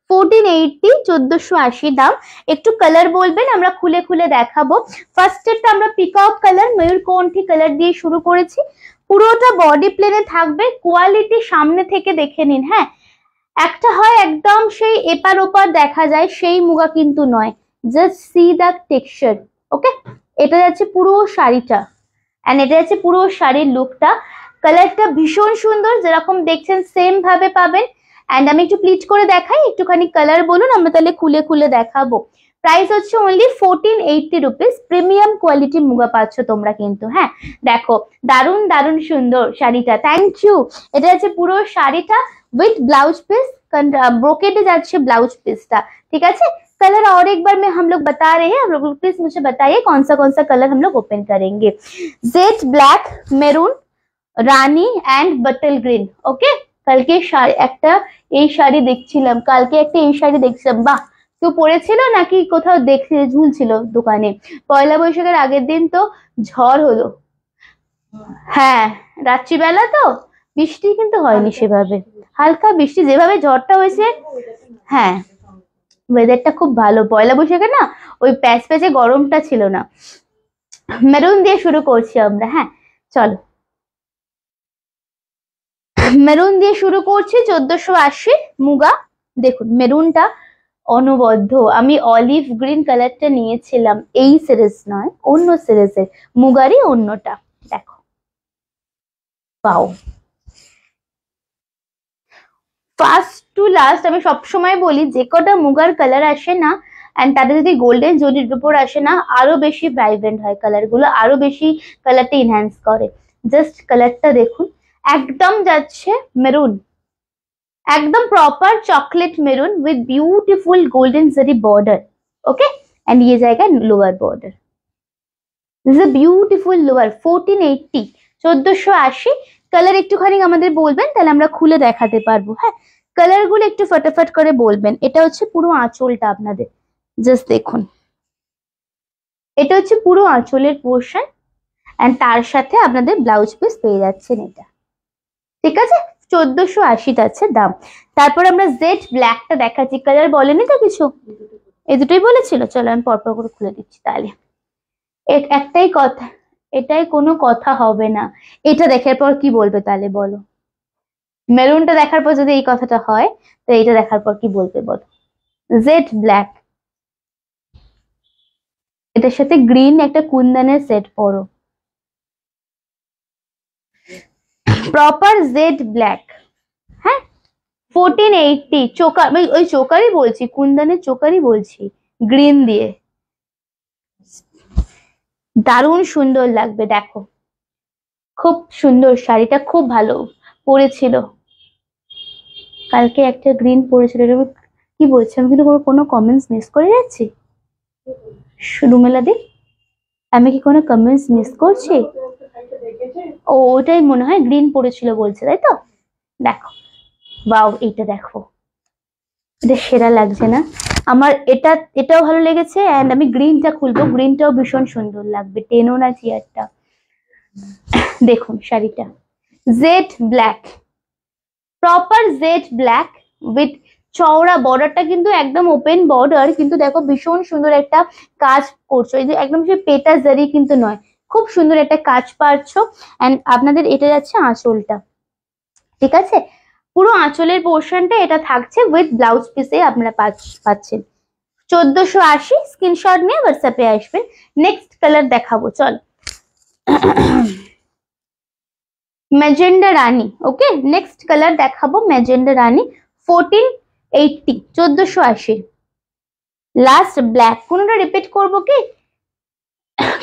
1480, 1480 দাম। একটু কালার বলবেন, আমরা খুলে খুলে দেখাবো। ফার্স্ট এরটা আমরা পিকক কালার, ময়ূরকণ্ঠী কালার দিয়ে শুরু করেছি, পুরোটা বডি প্লেনে থাকবে, কোয়ালিটি সামনে থেকে দেখে নিন। হ্যাঁ একটা হয় একদম সেই এপার ওপার দেখা যায়, সেই মুগা কিন্তু নয়, জাস্ট সি দ্য টেক্সচার। ওকে এটা যাচ্ছে পুরো শাড়িটা, এন্ড এটা যাচ্ছে পুরো শাড়ির লুকটা। কালারটা ভীষণ সুন্দর, যেরকম দেখছেন সেম ভাবে পাবেন। এন্ড আমি একটু প্লিট করে দেখাই, একটুখানি কালার বলুন, আমরা তাহলে খুলে খুলে দেখাবো। প্রাইস হচ্ছে only 1480 rupees, premium quality muga পাচ্ছ তোমরা কিন্তু। হ্যাঁ দেখো দারুণ দারুণ সুন্দর শাড়িটা, থ্যাংক ইউ। এটা হচ্ছে পুরো শাড়িটা উইথ ব্লাউজ पिस, ब्रोकेड যাচ্ছে ব্লাউজ পিসটা, ঠিক আছে। कलर और एक बार में हम लोग बता रहे हैं, आप लोग प्लीज मुझे बताइए कौन सा कलर हम लोग ओपन करेंगे। जेड ब्लैक, मेरून, রানী এন্ড বাটল গ্রিন। ওকে কালকে একটা এই শাড়ি দেখছিলাম, কালকে একটা এই শাড়ি দেখছিলাম, বাহ তো পড়েছিল নাকি কোথাও দেখে ঝুলছিল দোকানে? পয়লা বৈশাখের আগের দিন তো ঝড় হলো। হ্যাঁ, রাত্রিবেলা তো বৃষ্টি কিন্তু হয়নি সেভাবে, হালকা বৃষ্টি যেভাবে ঝড়টা হয়েছে। হ্যাঁ, ওয়েদারটা খুব ভালো পয়লা বৈশাখে না, ওই প্যাচ প্যাচে গরমটা ছিল না। মেরুন দিয়ে শুরু করছি আমরা। হ্যাঁ চলো, মেরুন দিয়ে শুরু করছি। 1480 মুগা। দেখুন মেরুনটা অনবদ্য। আমি অলিভ গ্রিন কালারটা নিয়েছিলাম, এই সিরিজ নয়, অন্য সিরিজের মুগারই অন্যটা। দেখো, পাও ফার্স্ট টু লাস্ট আমি সবসময় বলি, যে কটা মুগার কালার আসে না এন্ড তাতে যদি গোল্ডেন জরির উপর আসে না, আরো বেশি ভাইব্রেন্ট হয় কালার গুলো, আরো বেশি কালারটা ইনহ্যান্স করে। জাস্ট কালারটা দেখুন, একদম যাচ্ছে মেরুন, একদম proper chocolate maroon with beautiful golden জরি বর্ডার। ওকে, एंड ये जाएगा lower border. This is a beautiful lower. 1480, 1480। Colour একটুখানি আমাদের বলবেন, তাহলে আমরা খুলে দেখাতে পারবো। হ্যাঁ, কালার গুলো একটু ফটাফট করে বলবেন। এটা হচ্ছে পুরো আঁচলটা আপনাদের, জাস্ট দেখুন, এটা হচ্ছে পুরো আঁচলের পোর্শন এন্ড তার সাথে আপনাদের ব্লাউজ পিস পেয়ে যাচ্ছেন এটা। ঠিক আছে, 1480 আছে দাম। তারপর আমরা জেড ব্ল্যাকটা দেখাচ্ছি। কালার বলেনি তো কিছু, এই দুটোই বলেছিল। চলো আমি পরপর করে খুলে দিচ্ছি তাহলে। একটাই কথা, এটাই কোনো কথা হবে না। এটা দেখার পর কি বলবে তাহলে বলো? মেরুনটা দেখার পর যদি এই কথাটা হয়, তো এইটা দেখার পর কি বলবে বলো? জেড ব্ল্যাক, এটার সাথে গ্রিন একটা কুন্দনের সেট পরো, প্রপার জেড ব্ল্যাক। হ্যাঁ, 1480। চোকার, ওই চোকারই বলছি, কুন্দনের চোকারই বলছি, গ্রিন দিয়ে দারুণ সুন্দর লাগবে। দেখো খুব সুন্দর, শাড়িটা খুব ভালো পরেছিল। কালকে একটা গ্রিন পরেছিল, কি বলছি আমি কিন্তু কোনো কমেন্টস মিস করে যাচ্ছি? রুমেলা দি, আমি কি কোনো কমেন্টস মিস করছি? ও ওটাই মনে হয় গ্রিন পরেছিল বলছে, তাই তো? দেখো, বাও, এইটা দেখো, এটা সেরা লাগছে না? আমার এটাও ভালো লেগেছে এন্ড আমি গ্রিনটা খুলবো, গ্রিনটাও ভীষণ সুন্দর লাগবে। টেনো না চেয়ারটা। দেখুন শাড়িটা jet black, proper jet black with চওড়া বর্ডারটা, কিন্তু একদম ওপেন বর্ডার, কিন্তু দেখো ভীষণ সুন্দর একটা কাজ করছো। এই যে একদম সে পেটা জারি কিন্তু নয়, খুব সুন্দর একটা কাজ পাচ্ছ। এন্ড আপনাদের এটা যাচ্ছে আঁচলটা। ঠিক আছে, পুরো আঁচলের পোর্শনটা এটা থাকছে উইথ ব্লাউজ পিসে আপনারা পাচ্ছেন। 1480। স্ক্রিনশট নিয়ে হোয়াটসঅ্যাপে আসবেন। নেক্সট কালার দেখাবো, চল। ম্যাজেন্ডা রানী। ওকে, নেক্সট কালার দেখাবো ম্যাজেন্ডা রানী। 1480, 1480। Last black. কোনোটা রিপিট করবো কি?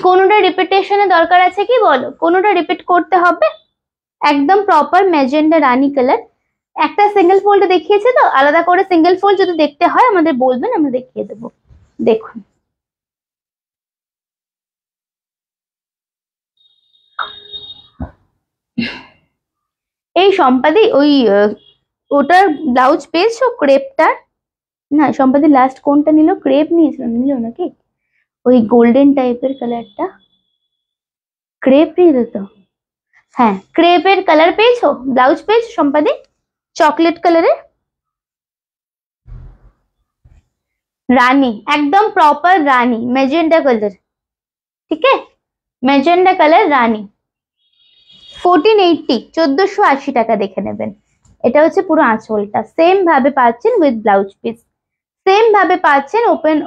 কোনোটা রিপিটেশনের দরকার আছে কি বলো? কোনোটা রিপিট করতে হবে? একদম প্রপার ম্যাজেন্ডা রানী কালার। একটা সিঙ্গেল ফোল্ড দেখিয়েছে তো, আলাদা করে সিঙ্গেল ফোল্ড যদি দেখতে হয় আমাদের বলবেন, আমরা দেখিয়ে দেবো। দেখুন এই সম্পাদি, ওই ওটার ব্লাউজ পেয়েছো ক্রেপটার? না, সম্পাদি লাস্ট কোনটা নিল? ক্রেপ নিল নাকি? ওই গোল্ডেন টাইপের কালারটা ক্রেপ নিল তো। হ্যাঁ, ক্রেপের কালার পেয়েছো, ব্লাউজ পেয়েছো সম্পাদি, চকলেট কালারের রানী, একদম প্রপার রানী মেজেন্ডা কালার। ঠিক আছে, মেজেন্ডা কালার রানী। 1480, 1480 টাকা দেখে নেবেন। এটা হচ্ছে পুরো আঁচলটা, সেম ভাবে পাচ্ছেন উইথ ব্লাউজ পিস, সেম ভাবে পাচ্ছেন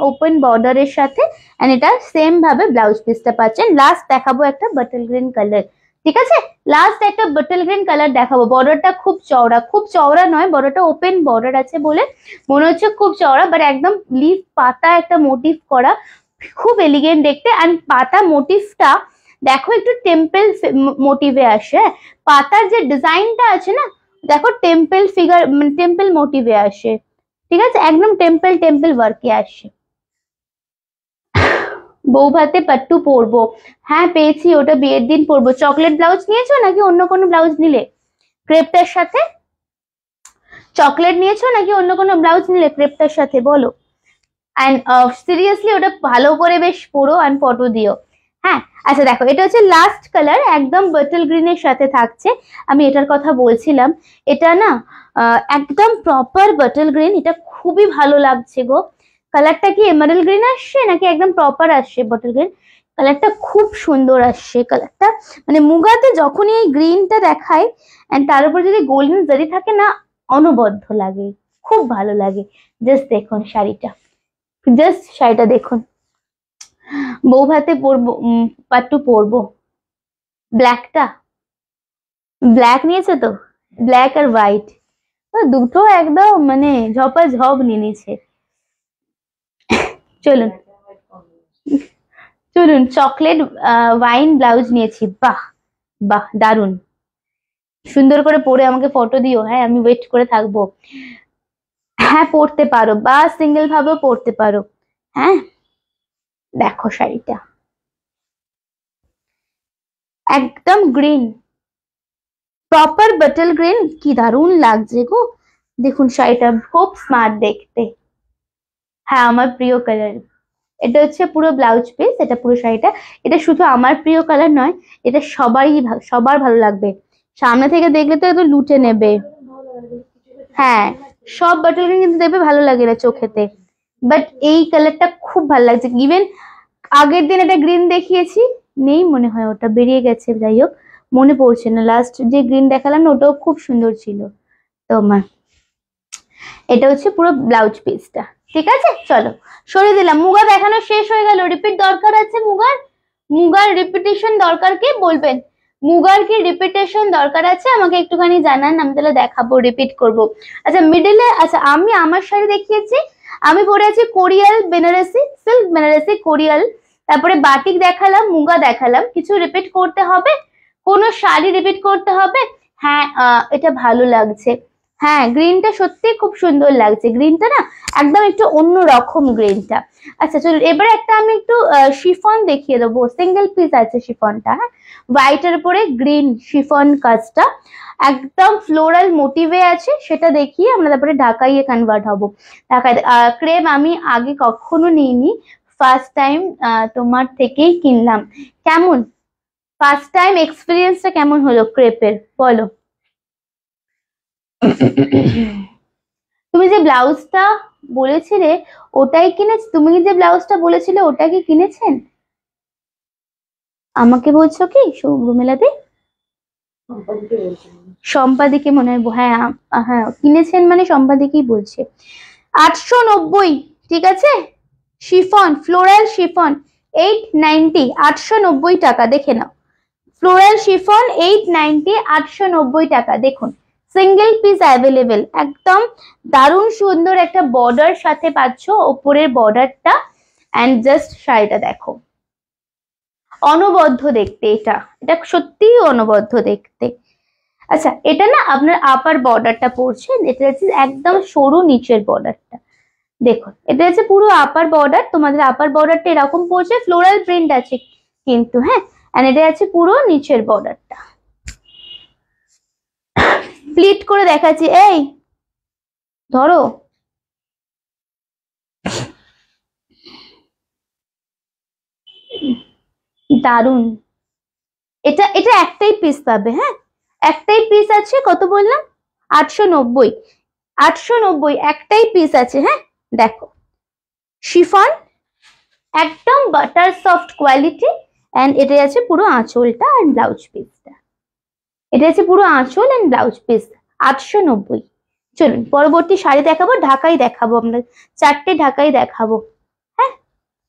ওপেন বর্ডারের সাথে, এন্ড এটা সেম ভাবে ব্লাউজ পিসটা পাচ্ছেন। লাস্ট দেখাবো একটা বাটল গ্রিন কালার। ঠিক আছে, লাস্ট একটা বাটল গ্রিন কালার দেখাবো। বর্ডারটা খুব চওড়া, খুব চওড়া নয়, বর্ডারটা ওপেন বর্ডার আছে বলে মনে হচ্ছে খুব চওড়া, বাট একদম লিফ পাতা একটা মোটিভ করা, খুব এলিগেন্ট দেখতে। এন্ড পাতা মোটিভটা দেখো একটু টেম্পল মোটিভে আসে। পাতার যে ডিজাইনটা আছে না, দেখো টেম্পল ফিগার, টেম্পল মোটিভে আসে। ঠিক আছে, একদম টেম্পল ওয়ার্কে আসে। বউ ভাতে পাট্টু পরবো। হ্যাঁ পেয়েছি, ওটা বিয়ের দিন পরবো। চকলেট ব্লাউজ নিয়েছো নাকি অন্য কোনো ব্লাউজ নিলে? ক্রেপটার সাথে চকলেট নিয়েছো নাকি অন্য কোনো ব্লাউজ নিলে ক্রেপটার সাথে বলো? অ্যান্ড সিরিয়াসলি ওটা ভালো করে বেশ পরো অ্যান্ড ফটো দিও। হ্যাঁ আচ্ছা দেখো, এটা হচ্ছে লাস্ট কালার, একদম বটল গ্রিনের সাথে থাকছে। আমি এটার কথা বলছিলাম, এটা না একদম প্রপার বটল গ্রিন, এটা খুবই ভালো লাগছে গো। কালারটা কি এমারেল্ড গ্রিন আসছে নাকি একদম প্রপার আসছে বটল গ্রিন? কালারটা খুব সুন্দর আসছে কালারটা, মানে মুগাতে যখনই এই গ্রিনটা দেখায় এন্ড তার উপর যদি গোল্ডেন জারি থাকে না, অনবদ্য লাগে, খুব ভালো লাগে। জাস্ট দেখুন শাড়িটা, জাস্ট শাড়িটা দেখুন। বউ ভাতে পরবো, পাট্টু পরবো। ব্ল্যাকটা, ব্ল্যাক নিয়েছে তো, ব্ল্যাক আর হোয়াইট দুটো একদম মানে ঝপাঝপ নিয়ে নিয়েছে। চলুন চলুন, চকলেট ওয়াইন ব্লাউজ নিয়েছি, বাহ বাহ দারুন, সুন্দর করে পরে আমাকে ফটো দিও। হ্যাঁ আমি ওয়েট করে থাকবো। হ্যাঁ পরতে পারো বা সিঙ্গেল ভাবেও পরতে পারো। হ্যাঁ দেখো শাড়িটা একদম গ্রিন, প্রপার বটল গ্রিন, কি দারুণ লাগছে গো। দেখুন শাড়িটা খুব স্মার্ট দেখতে। হ্যাঁ আমার প্রিয় কালার। এটা হচ্ছে পুরো ব্লাউজ পিস, এটা পুরো শাড়িটা। এটা শুধু আমার প্রিয় কালার নয়, এটা সবার ভালো লাগবে। সামনে থেকে দেখলে তো একদম লুটে নেবে। হ্যাঁ সব বাটল গ্রিন কিন্তু দেখবে ভালো লাগে না চোখেতে, বাট এই কালারটা খুব ভালো লাগছে। ইভেন আগের দিন একটা গ্রিন দেখিয়েছি, নেই মনে হয়, ওটা বেরিয়ে গেছে, যাই হোক মনে পড়ছে না। লাস্ট যে গ্রিন দেখালাম না, ওটাও খুব সুন্দর ছিল তোমার। এটা হচ্ছে পুরো ব্লাউজ পিসটা, ঠিক আছে। চলো সরিয়ে দিলাম, মুগা দেখানো শেষ হয়ে গেল। রিপিট দরকার আছে মুগার? মুগার রিপিটেশন দরকার কি বলবেন? মুগার কি রিপিটেশন দরকার আছে আমাকে একটুখানি জানান, আমি তাহলে দেখাবো, রিপিট করব। আচ্ছা মিডিলে, আচ্ছা আমি আমার শাড়ি দেখিয়েছি, আমি পরে আছি কোরিয়াল বেনারসি, সিল্ক বেনারসি কোরিয়াল, তারপরে বাটিক দেখালাম, মুগা দেখালাম। কিছু রিপিট করতে হবে? কোনো শাড়ি রিপিট করতে হবে? হ্যাঁ এটা ভালো লাগছে, হ্যাঁ গ্রিনটা সত্যি খুব সুন্দর লাগছে, গ্রিনটা না একদম একটু অন্য রকম গ্রিনটা। আচ্ছা চলুন এবারে একটা আমি একটু শিফন দেখিয়ে দেবো, সিঙ্গেল পিস আছে শিফনটা। হ্যাঁ হোয়াইটের উপরে গ্রিন শিফন কাজটা, একদম ফ্লোরাল মোটিভে আছে, সেটা দেখিয়ে আমরা তারপরে ঢাকাইয়ে কনভার্ট হব। ঢাকায় ক্রেপ আমি আগে কখনো নিইনি, ফার্স্ট টাইম তোমার থেকেই কিনলাম। কেমন ফার্স্ট টাইম এক্সপিরিয়েন্সটা কেমন হলো ক্রেপের বলো? তুমি যে ব্লাউজটা বলেছিলে ওটাই কিনেছ? তুমি যে ব্লাউজটা বলেছিলে ওটা কি কিনেছেন? আমাকে বলছো কি রুমেলাদি? সম্পাদিকে মনে হয়, হ্যাঁ হ্যাঁ কিনেছেন মানে সম্পাদিকেই বলছে। 890, ঠিক আছে। শিফন, ফ্লোরাল শিফন 890, 890 টাকা, দেখে নাও। ফ্লোরাল শিফন 890, 890 টাকা। দেখুন সিঙ্গেল পিস অ্যাভেলেবেল, একদম দারুণ সুন্দর একটা বর্ডার সাথে পাচ্ছ, ওপরের বর্ডারটা অ্যান্ড জাস্ট শাড়িটা দেখো, অনবদ্য দেখতে, এটা এটা সত্যিই অনবদ্য দেখতে। আচ্ছা এটা না আপনার আপার বর্ডারটা পড়ছে, এটা হচ্ছে একদম সরু নিচের বর্ডারটা, দেখুন এটা হচ্ছে পুরো আপার বর্ডার, তোমাদের আপার বর্ডারটা এরকম পড়ছে, ফ্লোরাল প্রিন্ট আছে কিন্তু, হ্যাঁ এন্ড এটা আছে পুরো নিচের বর্ডারটা। প্লিট করে দেখাচ্ছি, এই ধরো, দারুন। এটা এটা একটাই পিস পাবে, হ্যাঁ একটাই পিস আছে, কত বললাম? 890, 890 একটাই পিস আছে। হ্যাঁ দেখো শিফন একদম বাটার সফট কোয়ালিটি, এন্ড এটা আছে পুরো আঁচলটা এন্ড ব্লাউজ পিসটা, এটা আছে পুরো আঁচল এন্ড ব্লাউজ পিস, 890। চলুন পরবর্তী শাড়ি দেখাবো, ঢাকাই দেখাবো আমরা, 4টে ঢাকাই দেখাবো। হ্যাঁ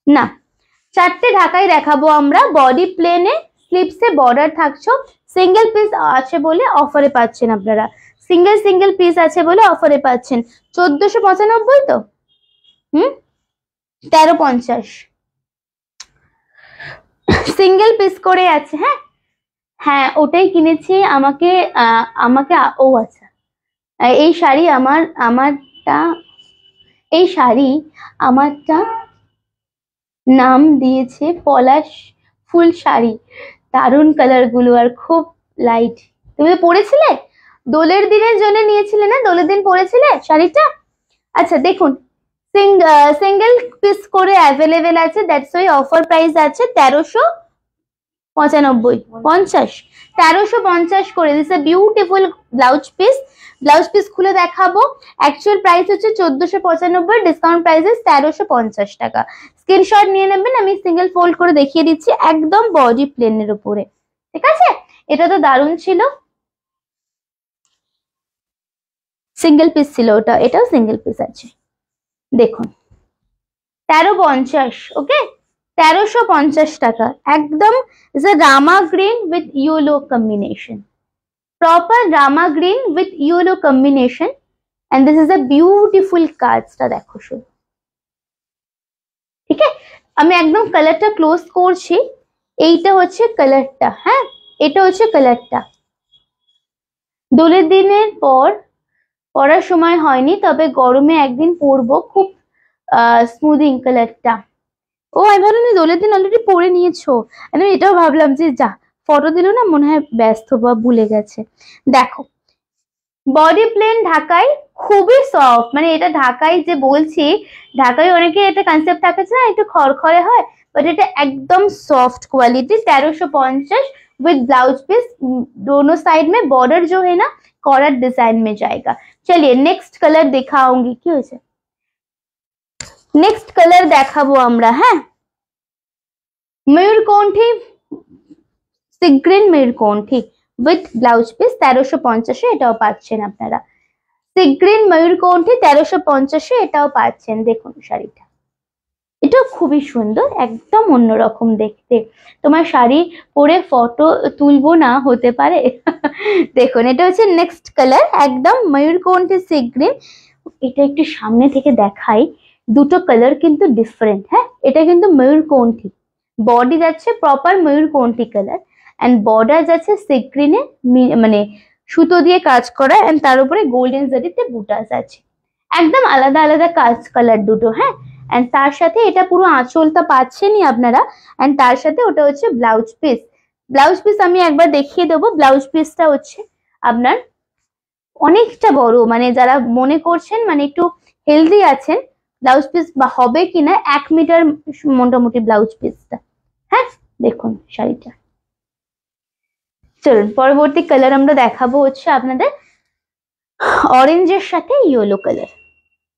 না 4টে ঢাকাই দেখাবো আমরা, বডি প্লেনে, স্লিপসে বর্ডার থাকছো, সিঙ্গেল পিস আছে বলে অফারে পাচ্ছেন আপনারা, সিঙ্গেল পিস আছে বলে অফারে পাচ্ছেন। 1495 তো, 1350 সিঙ্গেল পিস করে আছে। হ্যাঁ হ্যাঁ ওটাই কিনেছি, আমাকে আমাকে ও আচ্ছা এই শাড়ি আমারটা, এই শাড়ি আমারটা নাম দিয়েছে পলাশ ফুল শাড়ি, দারুণ কালার গুলো আর খুব লাইট। তুমি তো পরেছিলে দোলের দিনের জন্য নিয়েছিলে না, দোলের দিন পরেছিলে শাড়িটা। আচ্ছা দেখুন সিঙ্গেল পিস করে অ্যাভেলেবেল আছে, দ্যাটস ওয়াই অফার প্রাইস আছে 1395 50 1350 করে। This a beautiful blouse piece. Blouse piece খুলে দেখাবো। অ্যাকচুয়াল প্রাইস হচ্ছে 1495, ডিসকাউন্ট প্রাইস 1350 টাকা। স্ক্রিনশট নিয়ে নেবেন, আমি সিঙ্গেল ফোল্ড করে দেখিয়ে দিচ্ছি একদম বডি প্লেনের উপরে। ঠিক আছে, এটা তো দারুণ ছিল। সিঙ্গেল পিস ছিল ওটা, এটাও সিঙ্গেল পিস আছে। দেখুন 1350, ওকে 1350 টাকা একদম। Is a Rama green with yellow combination, proper Rama green with yellow combination, and this is a beautiful কাজটা দেখো শুধু। ঠিক আছে, আমি একদম কালারটা ক্লোজ করছি। এইটা হচ্ছে কালারটা, হ্যাঁ এটা হচ্ছে কালারটা। দোলের দিনের পর পরার সময় হয়নি, তবে গরমে একদিন পরবো, খুব স্মুদিং কালারটা। ও আমি ভাবলাম দোলের দিন অলরেডি পরে নিয়েছো, আমি এটাও ভাবলাম যে যা ফটো দিল না, মনে হয় ব্যস্ত বা ভুলে গেছে। দেখো বডি প্লেন ঢাকাই, খুবই সফট, মানে এটা ঢাকাই যে বলছি, ঢাকাই অনেকে এটা কনসেপ্ট থাকেছে না একটু খড়খড়ে হয়, বাট এটা একদম সॉफ्ट क्वालिटी। 1350 विद ब्लाउज पीस, दोनों साइड में बॉर्डर जो है ना कॉलर डिजाइन में जाएगा। चलिए नेक्स्ट कलर दिखाऊंगी, কি হয়েছে नेक्स्ट कलर দেখাবো আমরা। হ্যাঁ ময়ূরকণ্ঠী, সি গ্রিন ময়ূরকণ্ঠী উইথ ব্লাউজ পিস 1350, এটাও পাচ্ছেন আপনারা। সি গ্রিন ময়ূরকণ্ঠী 1350, এটাও পাচ্ছেন। দেখুন শাড়িটা, এটা খুবই সুন্দর, একদম অন্যরকম দেখতে। তোমার শাড়ি পরে ফটো তুলবো না হতে পারে। দেখুন এটা হচ্ছে নেক্সট কালার, একদম ময়ূরকণ্ঠী সি গ্রিন। এটা একটু সামনে থেকে দেখাই, দুটো কালার কিন্তু ডিফারেন্ট। হ্যাঁ এটা কিন্তু ময়ূরকণ্ঠী, বডি যাচ্ছে প্রপার ময়ূরকণ্ঠী কালার, এন্ড বর্ডার যাচ্ছে সি গ্রিনে, মানে সুতো দিয়ে কাজ করা, এন্ড তার উপরে গোল্ডেন জারিতে বুটাস আছে। একদম আলাদা আলাদা কাজ কালার দুটো। হ্যাঁ এন্ড তার সাথে এটা পুরো আঁচলটা পাচ্ছেনই আপনারা, এন্ড তার সাথে ওটা হচ্ছে ব্লাউজ পিস। ব্লাউজ পিস আমি একবার দেখিয়ে দেবো। ব্লাউজ পিসটা হচ্ছে আপনার অনেকটা বড়, মানে যারা মনে করছেন মানে একটু হেলদি আছেন, ব্লাউজ পিস বা হবে কিনা 1 মিটার মোটামুটি ব্লাউজ পিসটা। হ্যাঁ দেখুন শাড়িটা। চলুন পরবর্তী কালার আমরা দেখাবো হচ্ছে আপনাদের অরেঞ্জের সাথে ইয়েলো কালার।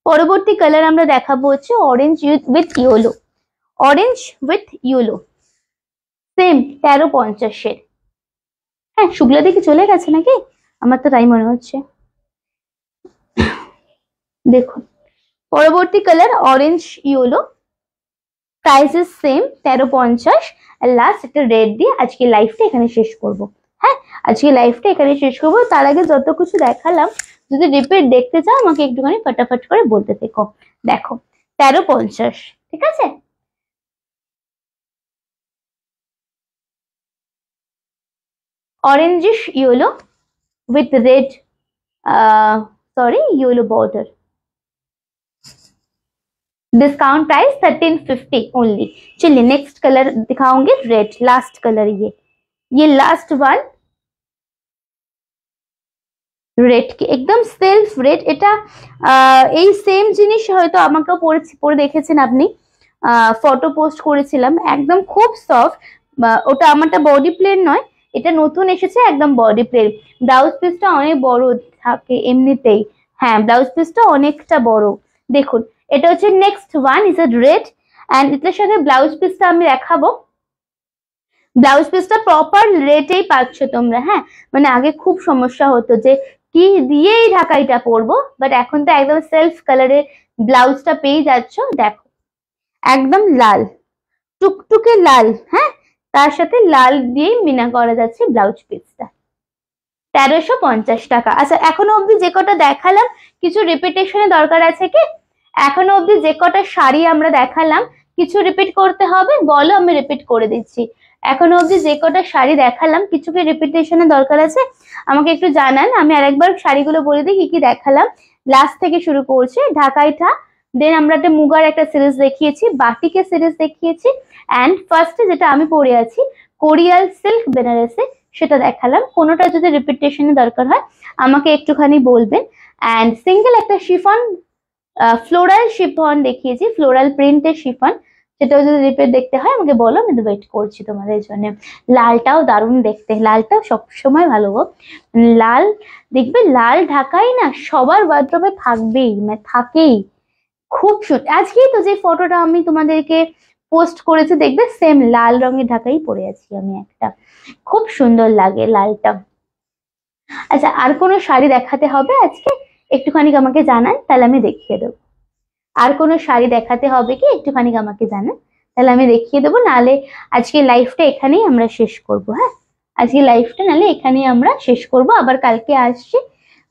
পরবর্তী কালার আমরা দেখাবো হচ্ছে orange with yellow, orange with yellow, same 1350। হ্যাঁ শুক্লা দিকে চলে গেছে নাকি, আমার তো তাই মনে হচ্ছে। দেখুন পরবর্তী colour orange yellow, prices same 1350। আর লাস্ট একটা রেড দিয়ে আজকে লাইফটা এখানে শেষ করব। হ্যাঁ আজকে লাইফটা এখানে শেষ করবো। তার আগে যত কিছু দেখালাম, যদি রিপিট দেখতে চাও আমাকে একটুখানি ফটাফট করে বলতে থেকো। দেখো 1350, ঠিক আছে। Orangish yellow with red yellow border, discount price 1350 only. चलिए नेक्स्ट कलर दिखाऊंगी, रेड, लास्ट कलर ये लास्ट वन রেড, কি একদম সেলফ রেড। এটা এই সেম জিনিস হয়তো আমাকে পরে দেখেছেন আপনি, ফটো পোস্ট করেছিলাম, একদম খুব সফট। ওটা আমারটা বডি প্লেন নয়, এটা নতুন এসেছে একদম বডি প্লেন। ব্লাউজ পিসটা অনেক বড় থাকে এমনিতেই, হ্যাঁ ব্লাউজ পিসটা অনেকটা বড়। দেখুন এটা হচ্ছে next one is a red, and এটার সাথে ব্লাউজ পিসটা আমি দেখাবো। ব্লাউজ পিসটা প্রপার রেটেই পাচ্ছ তোমরা। হ্যাঁ মানে আগে খুব সমস্যা হতো যে কি দিয়েই ঢাকাইটা পরবো, বাট এখন তো একদম সেলফ কালারের ব্লাউজটা পেয়ে যাচ্ছ। দেখো একদম লাল, টুকটুকে লাল, হ্যাঁ তার সাথে লাল দিয়েই মিনা করা যাচ্ছে ব্লাউজ পিসটা। 1350 টাকা। আচ্ছা এখনো অব্দি যে কটা দেখালাম কিছু রিপিটেশনের দরকার আছে কি? এখনো অব্দি যে কটা শাড়ি আমরা দেখালাম কিছু রিপিট করতে হবে বলো, আমি রিপিট করে দিচ্ছি। এখনো অব্দি যে কটা শাড়ি দেখালাম কিছু কি রিপিটেশনের দরকার আছে আমাকে একটু জানান। আমি আরেকবার শাড়িগুলো বলে দিই কি কি দেখালাম। লাস্ট থেকে শুরু করছি, ঢাকাইটা, দেন আমরা একটা মুগার একটা সিরিজ দেখিয়েছি, বাটিকের সিরিজ দেখিয়েছি, অ্যান্ড ফার্স্টে যেটা আমি পরে আছি কোরিয়াল সিল্ক বেনারসে সেটা দেখালাম। কোনোটা যদি রিপিটেশনের দরকার হয় আমাকে একটুখানি বলবেন। অ্যান্ড সিঙ্গেল একটা শিফন ফ্লোরাল শিফন দেখিয়েছি, ফ্লোরাল প্রিন্টের শিফন, সেটাও যদি রিপিট দেখতে হয় আমাকে বলো, আমি ওয়েট করছি তোমাদের জন্য। লালটাও দারুণ দেখতে, লালটাও সবসময় ভালো গো। লাল দেখবে, লাল ঢাকাই না সবার ওয়ার্ড্রোবে থাকবেই, মানে থাকেই। খুব সুন্দর, আজকেই তো যে ফটোটা আমি তোমাদেরকে পোস্ট করেছি দেখবে সেম লাল রঙের ঢাকাই পরে আছি আমি একটা, খুব সুন্দর লাগে লালটা। আচ্ছা, আর কোনো শাড়ি দেখাতে হবে আজকে? একটুখানি আমাকে জানান, তাহলে আমি দেখিয়ে দেবো। আর কোনো শাড়ি দেখাতে হবে কি, একটুখানি আমাকে জানান, তাহলে আমি দেখিয়ে দেবো। নালে আজকে লাইফটা এখানেই আমরা শেষ করব। হ্যাঁ, আজকে লাইফটা নালে এখানেই আমরা শেষ করব, আবার কালকে আসছি।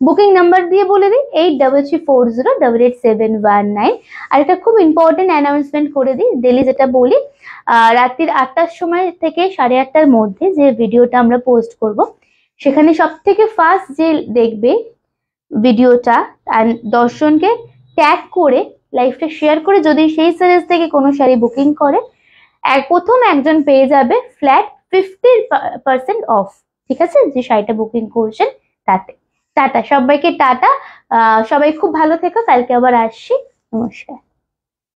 বুকিং নাম্বার দিয়ে বলে দিই 8340887119। আর একটা খুব ইম্পর্টেন্ট অ্যানাউন্সমেন্ট করে দিই, ডেলি যেটা বলি, রাত্রির 8টার সময় থেকে 8:30টার মধ্যে যে ভিডিওটা আমরা পোস্ট করব, সেখানে সব থেকে ফার্স্ট যে দেখবে ভিডিওটা আর 10 জনকে ট্যাগ করে লাইভটা শেয়ার করে যদি সেই সিরিজ থেকে কোনো শাড়ি বুকিং করে, প্রথম একজন পেয়ে যাবে ফ্ল্যাট 50% অফ। ঠিক আছে, যে শাড়িটা বুকিং করছেন তাতে। টাটা সবাইকে, টাটা। সবাই খুব ভালো থেকো, কালকে আবার আসছি। নমস্কার।